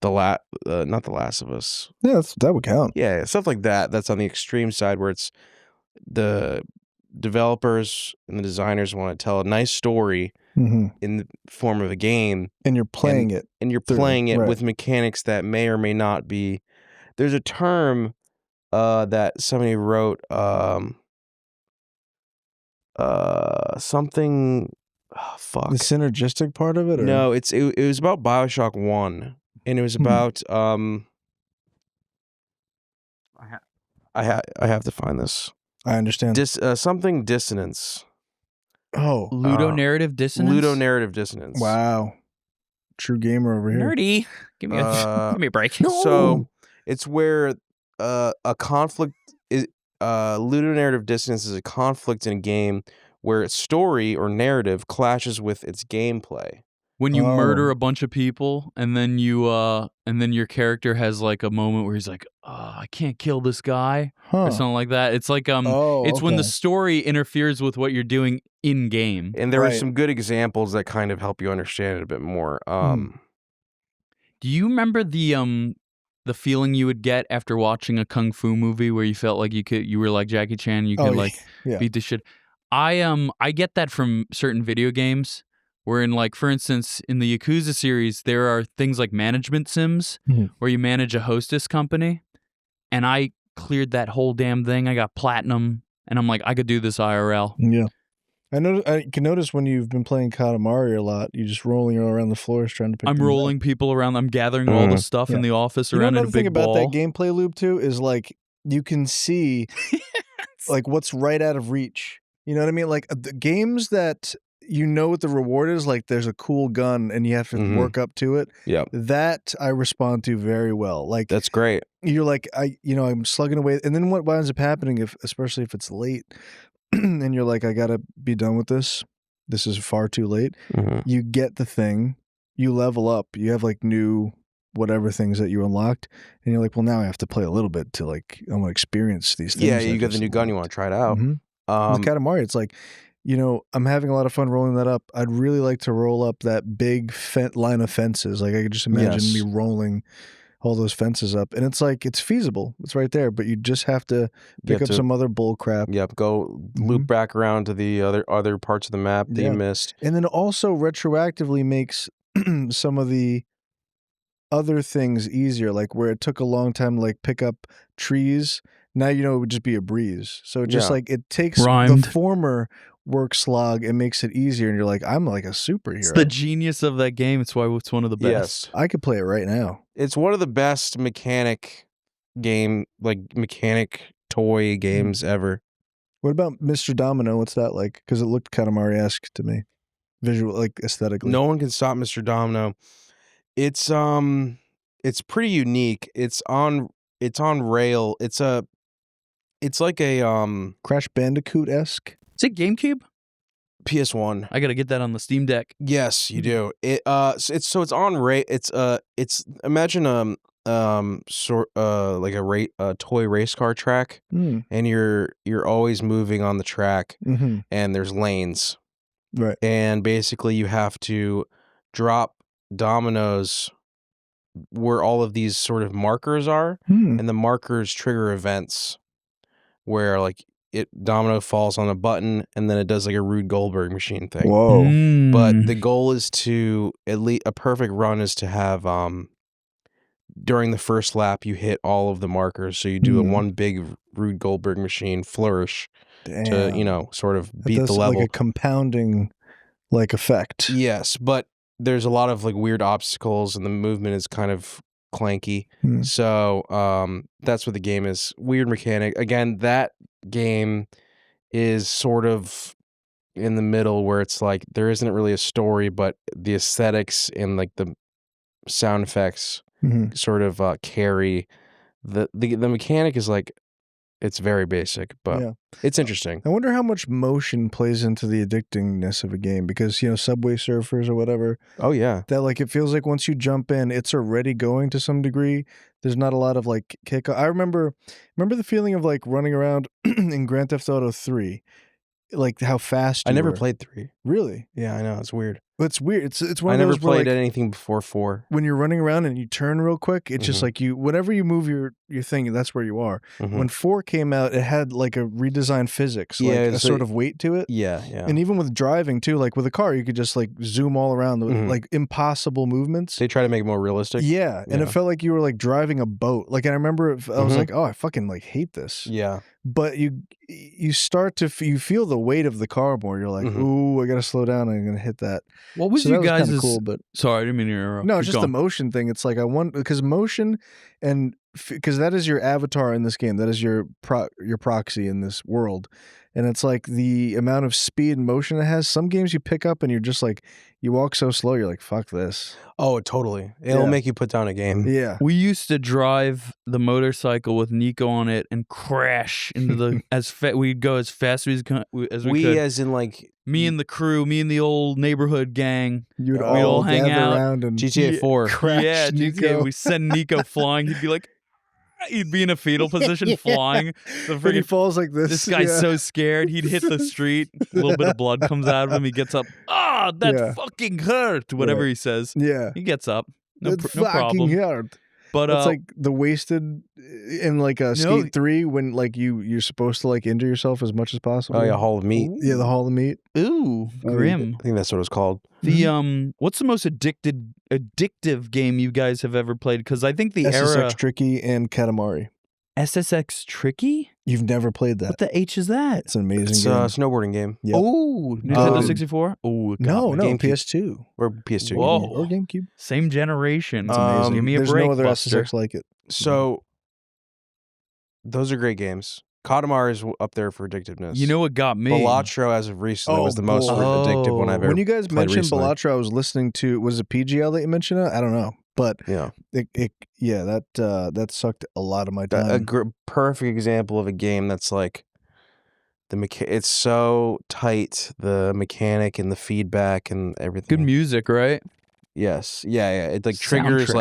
The Last of Us. Yeah, that would count. Yeah, stuff like that. That's on the extreme side where it's the developers and the designers want to tell a nice story in the form of a game, and you're playing it, right, with mechanics that may or may not be. There's a term that somebody wrote, something. Oh, fuck. The synergistic part of it? Or? No, it was about BioShock 1, and it was about I have to find this. I understand. Something dissonance. Oh. Ludonarrative dissonance? Ludonarrative dissonance. Wow. True gamer over here. Nerdy. Give me a break. No. So it's where a conflict is. Ludonarrative dissonance is a conflict in a game where its story or narrative clashes with its gameplay. When you murder a bunch of people, and then your character has like a moment where he's like, I can't kill this guy, or something like that. It's like it's when the story interferes with what you're doing in game. And there are some good examples that kind of help you understand it a bit more. Do you remember the feeling you would get after watching a kung fu movie where you felt like you were like Jackie Chan, you could beat the shit? I get that from certain video games. Where in, like, for instance, in the Yakuza series, there are things like management sims where you manage a hostess company. And I cleared that whole damn thing. I got platinum. And I'm like, I could do this IRL. Yeah. I can notice when you've been playing Katamari a lot, you're just rolling around the floors trying to pick things rolling up. people around. I'm gathering all the stuff in the office around in a big thing about ball. that gameplay loop, too, is, like, you can see, like, what's right out of reach. You know what I mean? Like the games that you know what the reward is, like there's a cool gun and you have to work up to it. Yeah. That I respond to very well. Like That's great. you're like, I'm slugging away. And then what winds up happening, especially if it's late and you're like, I got to be done with this. This is far too late. You get the thing, you level up, you have like new whatever things that you unlocked. And you're like, well, now I have to play a little bit to like, I want to experience these things. Yeah, you got the new gun, you want to try it out. With Katamari, it's like, I'm having a lot of fun rolling that up. I'd really like to roll up that big line of fences. Like I could just imagine me rolling all those fences up. And it's like, it's feasible. It's right there. But you just have to pick up some other bull crap. Yep, go loop back around to the other parts of the map that you missed. And then also retroactively makes some of the other things easier. Like where it took a long time to like pick up trees. Now it would just be a breeze. So just like it takes the former work slog and makes it easier, and you're like, I'm like a superhero. It's the genius of that game. It's why it's one of the best. Yes. I could play it right now. It's one of the best mechanic toy games ever. What about Mr. Domino? What's that like? Because it looked kind of Mario-esque to me, visual, like aesthetically. No one can stop Mr. Domino. It's pretty unique. It's on rail. It's like a Crash Bandicoot-esque. Is it GameCube? PS1. I gotta get that on the Steam Deck. Yes, you do. It's on rail. It's imagine like a toy race car track, and you're always moving on the track, and there's lanes, right? And basically you have to drop dominoes where all of these sort of markers are, and the markers trigger events where like domino falls on a button and then it does like a Rube Goldberg machine thing. Whoa. But the goal is to, at least a perfect run is to have during the first lap you hit all of the markers, so you do a one big Rube Goldberg machine flourish. Damn. To sort of beat the level. Like a compounding like effect. Yes, but there's a lot of like weird obstacles and the movement is kind of clanky. So that's what the game is. Weird mechanic. Again, that game is sort of in the middle where it's like there isn't really a story, but the aesthetics and like the sound effects sort of carry. The mechanic is like, it's very basic, but it's interesting. I wonder how much motion plays into the addictingness of a game, because Subway Surfers or whatever. Oh yeah, that like it feels like once you jump in, it's already going to some degree. There's not a lot of like kick. I remember the feeling of like running around in Grand Theft Auto 3, like how fast. I never played 3. Really? Yeah, I know, it's weird. It's weird. It's one I of never those where, played like, anything before 4. When you're running around and you turn real quick, it's just like whenever you move your thing, that's where you are. When 4 came out, it had like a redesigned physics, like a sort of weight to it. Yeah. And even with driving too, like with a car, you could just like zoom all around, like impossible movements. They try to make it more realistic. Yeah, and it felt like you were like driving a boat. Like, and I remember I was like, oh, I fucking like hate this. Yeah. But you start to you feel the weight of the car more. You're like, ooh, I gotta slow down. I'm gonna hit that. What was you guys' cool? But sorry, I didn't mean to interrupt. No, it's just the motion thing. It's like I want, because motion and because that is your avatar in this game. That is your proxy in this world. And it's like the amount of speed and motion it has. Some games you pick up and you're just like, you walk so slow, you're like, fuck this. Oh, totally. It'll make you put down a game. Yeah. We used to drive the motorcycle with Nico on it and crash into the we'd go as fast as we could. As in like me and the crew, me and the old neighborhood gang. We'd all hang gather out around and GTA 4. Crash GTA. Nico. We send Nico flying. He'd be like, he'd be in a fetal position flying. But he falls like this. This guy's so scared. He'd hit the street. A little bit of blood comes out of him. He gets up. That fucking hurt. Whatever he says. Yeah. He gets up. No fucking problem. hurt. But it's like the wasted in like a Skate 3 when like you're supposed to like injure yourself as much as possible. Oh yeah, Hall of Meat. Yeah, the Hall of Meat. Ooh, grim. I think that's what it was called. The what's the most addictive game you guys have ever played? Because I think the SSX Tricky and Katamari. SSX Tricky? You've never played that. What the H is that? It's an amazing It's game. a snowboarding game. Yep. Oh, Nintendo 64? Oh, no, GameCube. PS2 Or PS2. Whoa. or GameCube. Same generation. It's amazing. Give me a There's break, no other Buster. SSX like it. So those are great games. Katamari is up there for addictiveness. You know what got me? Balatro, as of recently, was the most boy. addictive one I've ever When you guys played mentioned recently. Balatro, I was listening to, was it PGL that you mentioned it? I don't know. But Yeah, that sucked a lot of my time. perfect example of a game that's like it's so tight, the mechanic and the feedback and everything. Good music, right? Yes, yeah. It like triggers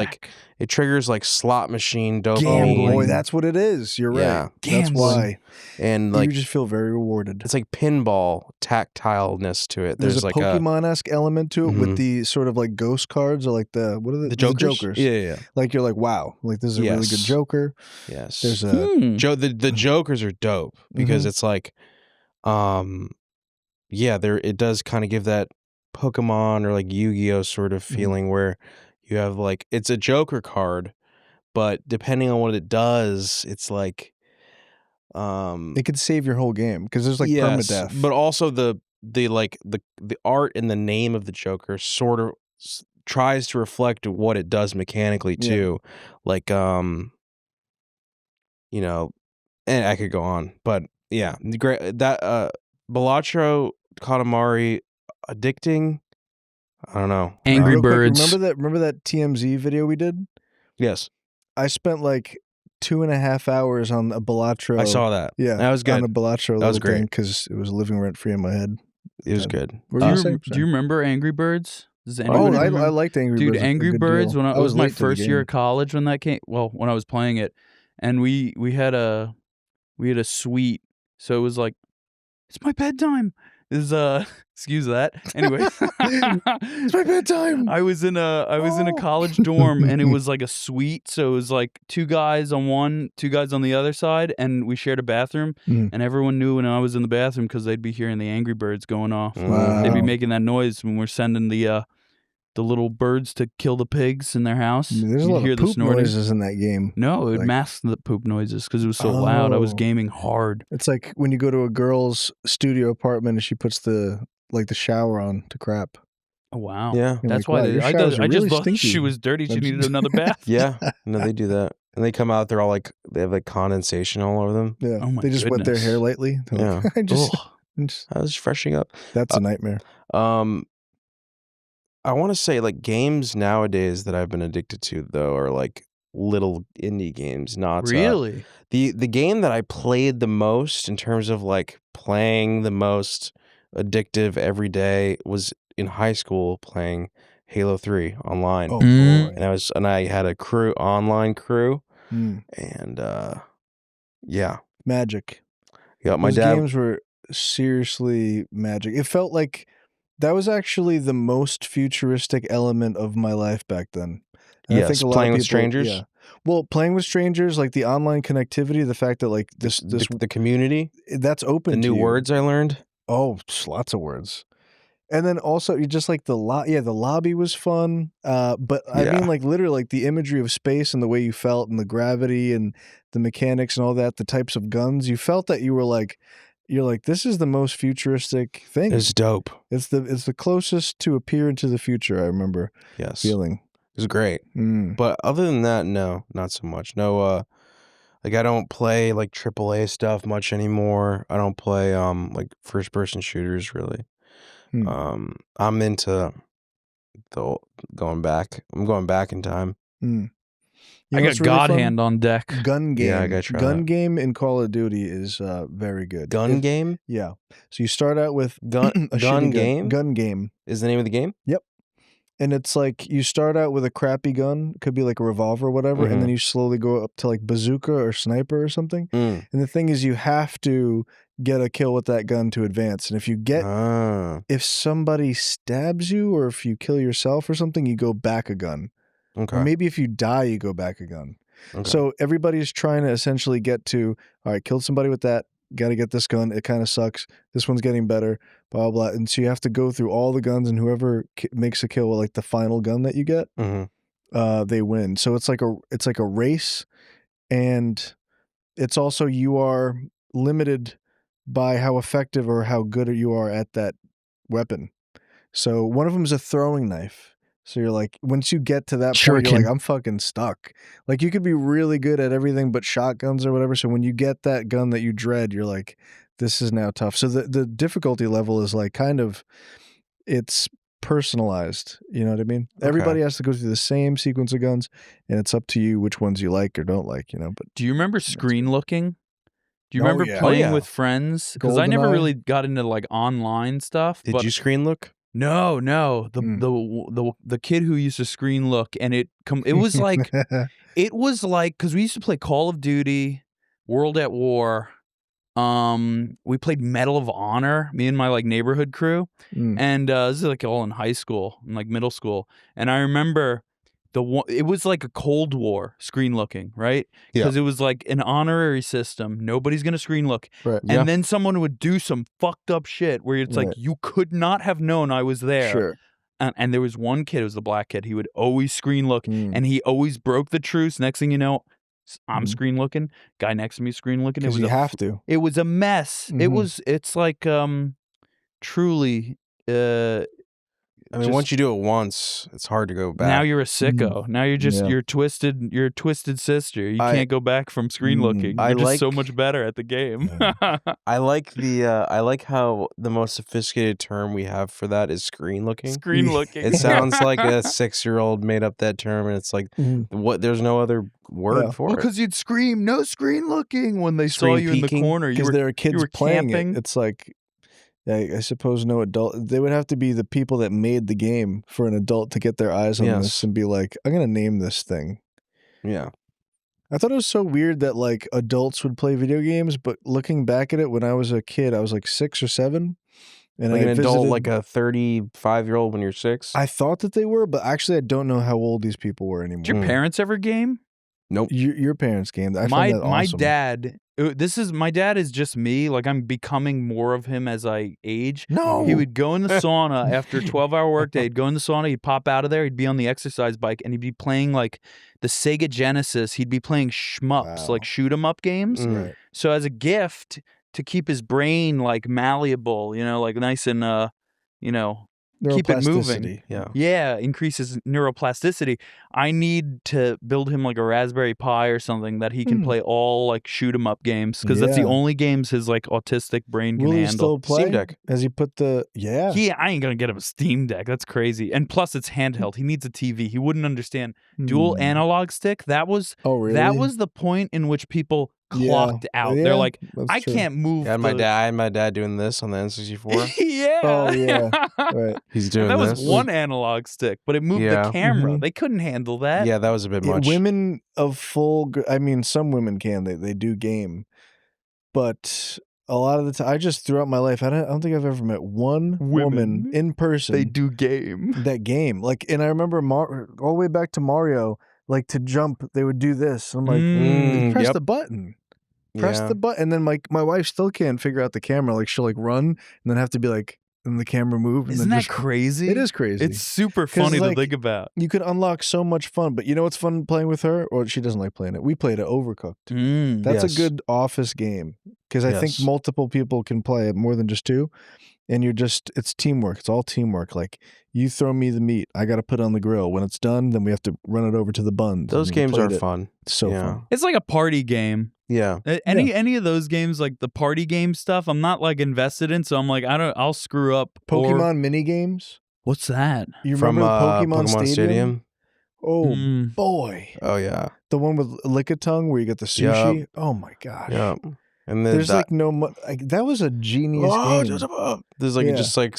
like slot machine dopamine. Gambling. Oh boy, that's what it is. You're Yeah. right. That's Gambling. why. And like You just feel very rewarded. it's like pinball tactileness to it. There's a like Pokemon-esque element to it with Mhm. the sort of like ghost cards or like the what are the Jokers. Yeah. Like you're like, wow, like this is a really good Yes. Joker. Yes. There's a the Jokers are dope because it's like, it does kind of give that Pokemon or like Yu-Gi-Oh sort of feeling where you have like it's a Joker card, but depending on what it does, it's like it could save your whole game because there's like permadeath. but also the art and the name of the Joker sort of tries to reflect what it does mechanically too. Like you know, and I could go on, but yeah, great that Balatro, Katamari, addicting. I don't know. Angry Real quick, Birds. remember that TMZ video we did? Yes, I spent like 2.5 hours on a Balatro. I saw that. Yeah, that was good. On a Balatro, That was great because it was living rent free in my head. It was good. What were you saying? Do you remember Angry Birds? Does Oh, anyone I remember? liked Angry Dude, Birds. a Angry good Birds. deal. When it was my late to the first year game. of college when that came. Well, when I was playing it, and we had a suite, so it was like, it's my bedtime. Excuse that. Anyway, It's my bedtime. I was in a college dorm, and it was like a suite, so it was like 2 guys on one, 2 guys on the other side, and we shared a bathroom. And everyone knew when I was in the bathroom because they'd be hearing the Angry Birds going off. Wow. They'd be making that noise when we're sending the little birds to kill the pigs in their house. There's a You'd lot hear of the poop snorting. noises in that game. No, it would Like- mask the poop noises because it was so loud. I was Oh. gaming hard. It's like when you go to a girl's studio apartment and she puts the shower on to crap. Oh wow! Yeah. You're That's like, wow, why your I showers are just really thought she stinky. was dirty. She That's- needed another bath. Yeah, no, they do that, and they come out. They're all like they have like condensation all over them. Yeah. Oh my they just wet their hair goodness. lightly. They're Yeah. like, Ugh. I was freshening up. That's a nightmare. I want to say like games nowadays that I've been addicted to though are like little indie games. Not Really? the game that I played the most in terms of like playing the most addictive every day was in high school playing Halo 3 online. Oh Mm. boy. And I had a online crew Mm. and yeah. Magic. Yeah, my Those dad games were seriously magic. It felt like that was actually the most futuristic element of my life back then. And Yes, a lot playing of with people- strangers? Yeah. Well, playing with strangers, like the online connectivity, the fact that like this the community, that's open the to new you. words I learned. Oh, lots of words. And then also you just like the lobby was fun. But I Yeah. mean like literally like the imagery of space and the way you felt and the gravity and the mechanics and all that, the types of guns, you felt that you're like, this is the most futuristic thing. It's dope. It's the closest to appear into the future, I remember Yes. feeling. It was great. Mm. But other than that, no, not so much. No, like I don't play like AAA stuff much anymore. I don't play like first person shooters really. I'm into going back. I'm going back in time. You I know got what's really God fun? Hand on deck. Gun game. Yeah, I gotta try Gun that. game in Call of Duty is very good. Gun game? Yeah. So you start out with Gun a gun shitty game? Gun game. Is the name of the game? And it's like you start out with a crappy gun, could be like a revolver or whatever, and then you slowly go up to like bazooka or sniper or something. Mm. And the thing is, you have to get a kill with that gun to advance. And if you get, if somebody stabs you or if you kill yourself or something, you go back a gun. Okay. Or maybe if you die, you go back a gun. Okay. So everybody's trying to essentially get to, all right, killed somebody with that. Got to get this gun. It kind of sucks. This one's getting better. Blah, blah. And so you have to go through all the guns, and whoever makes a kill with like the final gun that you get, they win. So it's like a race, and it's also you are limited by how effective or how good you are at that weapon. So one of them is a throwing knife. So you're like, once you get to that point, you're Shuriken. like, I'm fucking stuck. Like you could be really good at everything but shotguns or whatever. So when you get that gun that you dread, you're like, this is now tough. So the difficulty level is like kind of, it's personalized. You know what I mean? Okay. Everybody has to go through the same sequence of guns, and it's up to you which ones you like or don't like. You know, but Do you remember screen looking? Do you Oh, remember yeah. playing Oh, yeah. with friends? Because I never GoldenEye? really got into like online stuff. Did but you screen look? No. Mm. The kid who used to screen look, and it was like because we used to play Call of Duty, World at War. We played Medal of Honor, me and my like neighborhood crew, and this is like all in high school and like middle school. And I remember it was like a Cold War screen looking, right? Yeah. Because it was like an honorary system. Nobody's gonna screen look, Right. Yeah. and then someone would do some fucked up shit where it's like Right. you could not have known I was there. Sure. And there was one kid, it was the black kid. He would always screen look, Mm. and he always broke the truce. Next thing you know, I'm Mhm. screen looking. Guy next to me screen looking. Because you have to. It was a mess. Mhm. It's like truly I mean, just- once you do it once, it's hard to go back. now you're a sicko. Now you're just Yeah. you're a twisted sister. You I- can't go back from screen looking. I You're just so like- much better at the game. I like how the most sophisticated term we have for that is screen looking. Screen looking. It sounds like a 6-year-old made up that term, and it's like Mhm. what? There's no other word Yeah. for Well, it. because you'd scream, "No screen looking!" when they saw Screen you in the peeking? corner. You Because were there are kids were playing camping. it. It's like, I suppose no adult. They would have to be the people that made the game for an adult to get their eyes on Yes. this and be like, I'm going to name this thing. Yeah. I thought it was so weird that like adults would play video games, but looking back at it when I was a kid, I was like 6 or 7. And Like I an adult, visited- like a 35-year-old when you're 6. I thought that they were, but actually I don't know how old these people were anymore. Did your parents ever game? Nope. Your parents' game. I my find that my awesome. dad. My dad is just me. Like I'm becoming more of him as I age. No. He would go in the sauna after a 12-hour workday. He'd go in the sauna. He'd pop out of there. He'd be on the exercise bike, and he'd be playing like the Sega Genesis. He'd be playing shmups, Wow. like shoot 'em up games. Mm. Right. So as a gift to keep his brain like malleable, like nice and keep it moving. Neuroplasticity. Yeah. Increases neuroplasticity. I need to build him like a Raspberry Pi or something that he can play all like shoot 'em up games because that's the Yeah. only games his like autistic brain can Will he handle. still play? Steam Deck. Has he put the yeah? I ain't gonna get him a Steam Deck. That's crazy. And plus, it's handheld. He needs a TV. He wouldn't understand dual Hmm. analog stick. That was Oh really? the point in which people Yeah. clocked out. Yeah, They're like, that's I true. can't move. I had my dad doing this on the N64. Yeah. Oh, yeah. Right. He's doing that was this. one analog stick, but it moved Yeah. the camera. Mhm. They couldn't handle that. Yeah, that was a bit much. Women of I mean, some women can. They do game, but a lot of the time, I just throughout my life, I don't think I've ever met one woman Women. in person They do game. that game. Like, and I remember all the way back to Mario. Like to jump, they would do this. I'm like, press yep. the button. Press Yeah. the button. And then my wife still can't figure out the camera. Like she'll like run and then have to be like, and the camera move. And Isn't then that just, crazy? It is crazy. It's super 'Cause, funny like, to think about. You could unlock so much fun, but you know what's fun playing with her? Or she doesn't like playing it. We played it Overcooked. That's Yes. a good office game because I think Yes. multiple people can play it more than just two. And it's teamwork. It's all teamwork. Like you throw me the meat, I got to put it on the grill. When it's done, then we have to run it over to the buns. Those and we games played are it. fun. It's so Yeah. fun. It's like a party game. Yeah. Any of those games, like the party game stuff, I'm not like invested in. So I'm like, I'll screw up. Pokemon mini games. What's that? You From remember Pokemon Stadium? Oh Mm. boy, Oh yeah. the one with Lickitung where you get the sushi. Oh my gosh. Yeah. And then There's like no that was a genius game. There's like Yeah. just like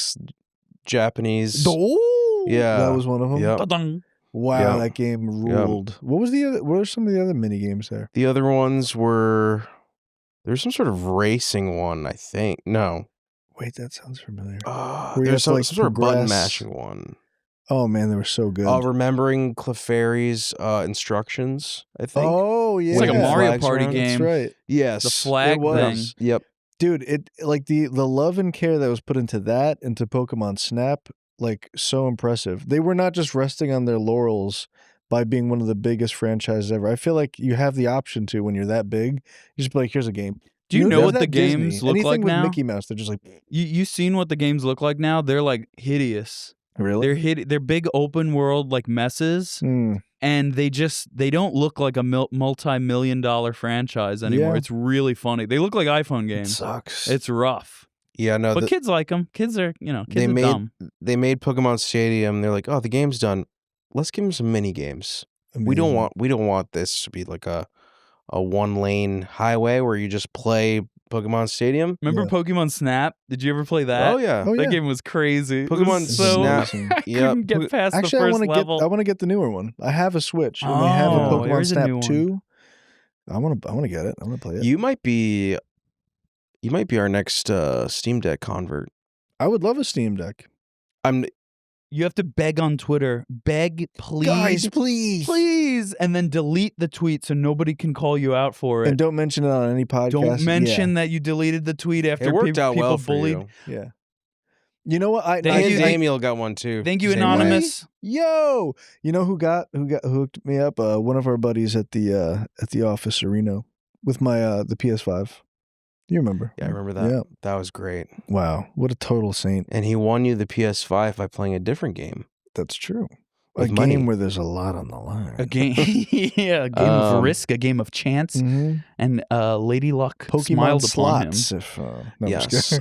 Japanese. Oh, Yeah. that was one of them. Yep. Ta-dang. Wow, Yeah. that game ruled. What was the other? What were some of the other mini games there? The other ones were there's some sort of racing one, I think. No. Wait, that sounds familiar. Where you have There's to, like, some sort of button progress. mashing one. Oh man, they were so good. Remembering Clefairy's instructions, I think. Oh yeah, It's like a When the Mario flags Party are on. game. That's right, Yes. The flag It was. thing. Yep. dude. It like the love and care that was put into that, into Pokemon Snap, like so impressive. They were not just resting on their laurels by being one of the biggest franchises ever. I feel like you have the option to when you're that big. You just be like, here's a game. Do you know isn't what the that Disney? games look Anything like with now? Mickey Mouse, they're just like, You seen what the games look like now? They're like hideous. Really? They're big open world like messes, and they don't look like a multi-million-dollar franchise anymore. Yeah. It's really funny. They look like iPhone It games. sucks. It's rough. Yeah, no. But kids like them. Kids are dumb. They made Pokemon Stadium. They're like, oh, the game's done. Let's give them some mini games. We don't want this to be like a 1-lane highway where you just play Pokemon Stadium. Remember Pokemon Snap? Did you ever play that? Oh yeah, that game was crazy. Pokemon Snap. Snap. I couldn't get past the first level. I want to get the newer one. I have a Switch, and they have a Pokemon Snap 2. I want to get it. I want to play it. You might be our next Steam Deck convert. I would love a Steam Deck. You have to beg on Twitter. Beg, please. Guys, please. Please. And then delete the tweet so nobody can call you out for it. And don't mention it on any podcast. Don't mention that you deleted the tweet after it worked out people well for bullied. you. Yeah. You know what? Daniel got one too. Thank you, Anonymous. Yo, you know who hooked me up? One of our buddies at the office, Reno, with my the PS5. You remember? Yeah, I remember that. Yeah. That was great. Wow, what a total saint. And he won you the PS5 by playing a different game. That's true. With a money. Game where there's a lot on the line. A game, yeah, a game of risk, a game of chance, and Lady Luck smiled upon slots. him. Yes.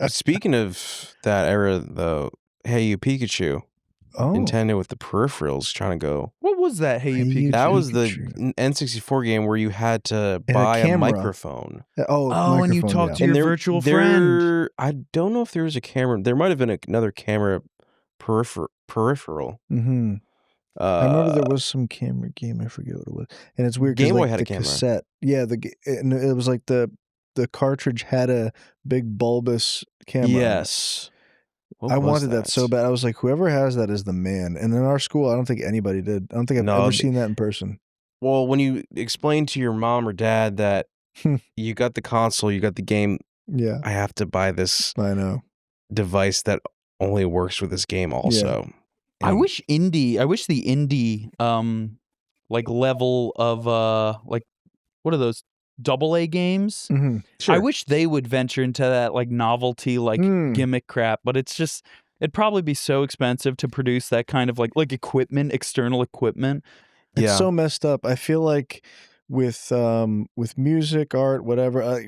Speaking of that era, though, Hey You Pikachu, Nintendo with the peripherals trying to go. What was that? Hey You Pikachu. That was the N64 game where you had to buy a microphone. And you talked to your virtual friend. I don't know if there was a camera. There might have been another camera peripheral. Mm-hmm. I remember there was some camera game. I forget what it was. And it's weird. Game Boy like, had the a camera. Cassette. Yeah, and it was like the cartridge had a big bulbous camera. Yes. I wanted that so bad. I was like, whoever has that is the man. And in our school, I don't think anybody did. I don't think I've ever seen that in person. Well, when you explain to your mom or dad that you got the console, you got the game, I have to buy this device that only works with this game also. I wish the indie like level of what are those AA games? Mm-hmm. Sure. I wish they would venture into that like novelty gimmick crap, but it'd probably be so expensive to produce that kind of like equipment, external equipment. It's so messed up. I feel like with music, art, whatever,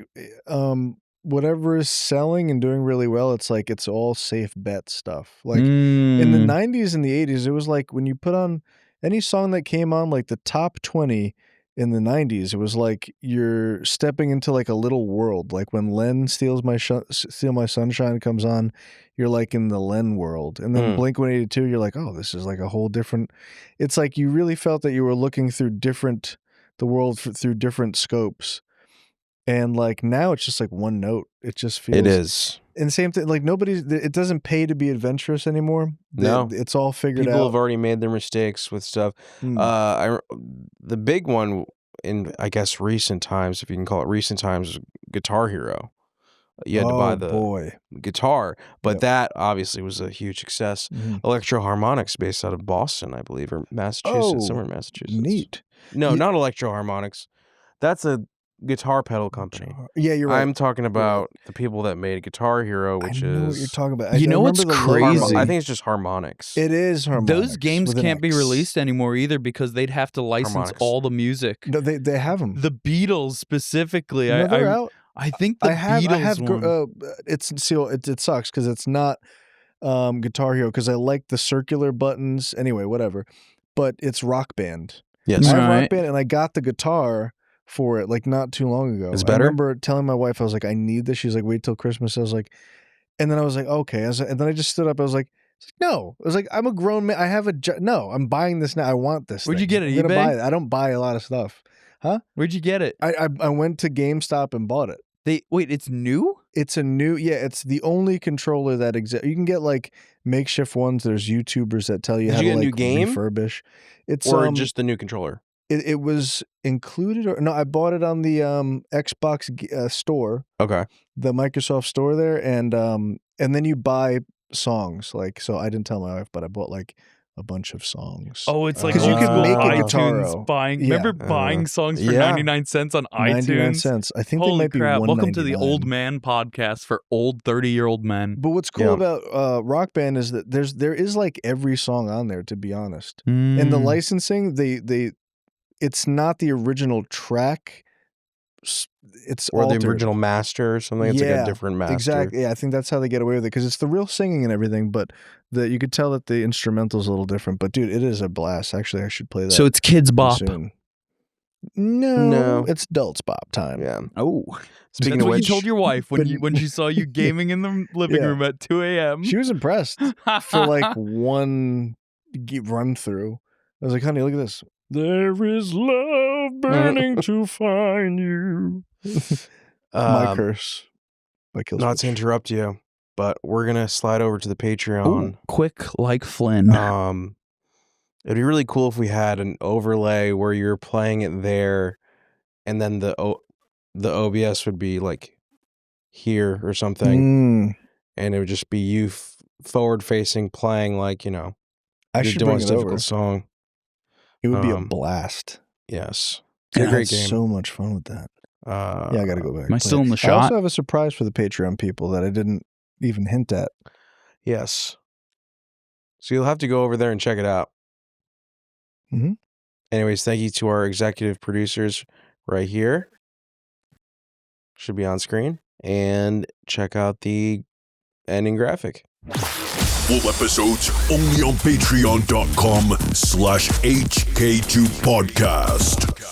whatever is selling and doing really well, it's like it's all safe bet stuff. Like in the 90s and the 80s, it was like when you put on any song that came on like the top 20 in the 90s, it was like you're stepping into like a little world. Like when Len Steal My Sunshine comes on, you're like in the Len world. And then Blink-182, you're like, oh, this is like a whole different. It's like you really felt that you were looking through the world through different scopes. And like now it's just like one note. It just feels. It is. And same thing, like it doesn't pay to be adventurous anymore. No. It's all figured out. People have already made their mistakes with stuff. The big one in, I guess, recent times, if you can call it recent times, is Guitar Hero. You had to buy the guitar, but that obviously was a huge success. Electro Harmonics, based out of Boston, I believe, or Massachusetts, somewhere in Massachusetts. Neat. No, not Electro Harmonics. That's a guitar pedal company. Yeah, you're right. I'm talking about the people that made Guitar Hero, which I know is what you're talking about. You know what's crazy? I think it's just Harmonix. It is Harmonix. Those games can't be released anymore either because they'd have to license all the music. No, they have them. The Beatles specifically. No, they're out. I think the Beatles one. It sucks because it's not Guitar Hero because I like the circular buttons. Anyway, whatever. But it's Rock Band. Yes, I have Rock Band, and I got the guitar for it like not too long ago. It's better? I remember telling my wife, I was like, I need this. She's like, wait till Christmas. I was like, and then I was like, okay. And then I just stood up. I was like, no. I was like, I'm a grown man. I have no. I'm buying this now. I want this. Where'd you get it? I'm gonna eBay? buy it. I don't buy a lot of stuff. Huh? Where'd you get it? I went to GameStop and bought it. Wait, it's new? It's a new, it's the only controller that exists. You can get like makeshift ones. There's YouTubers that tell you how to like refurbish. It's or just the new controller. It was included, or no? I bought it on the Xbox store. Okay. The Microsoft store there, and then you buy songs like. So I didn't tell my wife, but I bought like a bunch of songs. Oh, it's like 'Cause you old could school make a iTunes guitar. buying. Yeah. Remember buying songs for Yeah. 99 cents on 99 iTunes? cents. I think Holy they might be crap! Welcome to the $1.99. Old Man Podcast for old 30-year-old men. But what's cool Yeah. about Rock Band is that there is like every song on there, to be honest. And the licensing, it's not the original track. It's Or altered. the original master or something. It's like a different master. Exactly. Yeah, I think that's how they get away with it because it's the real singing and everything, but you could tell that the instrumental's a little different. But dude, it is a blast. Actually, I should play that. So it's Kids Bop. soon. No, it's Adults Bop time. Yeah. Oh, Speaking that's of what which, you told your wife when but- when she saw you gaming in the living Yeah. room at 2 a.m. She was impressed for like one run through. I was like, honey, look at this. There is love burning to find you. My Curse by Killswitch. not to interrupt you, but we're gonna slide over to the Patreon. Ooh, quick like Flynn. It'd be really cool if we had an overlay where you're playing it there, and then the OBS would be like here or something, and it would just be you forward facing playing like I the should bring most it difficult over. song. It would be a blast. Yes, I it's a had great game. so much fun with that. Yeah, I got to go back. Am I and still play in the it. I shot? also have a surprise for the Patreon people that I didn't even hint at. Yes. So you'll have to go over there and check it out. Mhm. Anyways, thank you to our executive producers right here. Should be on screen. And check out the ending graphic. Full episodes only on patreon.com/HK2podcast.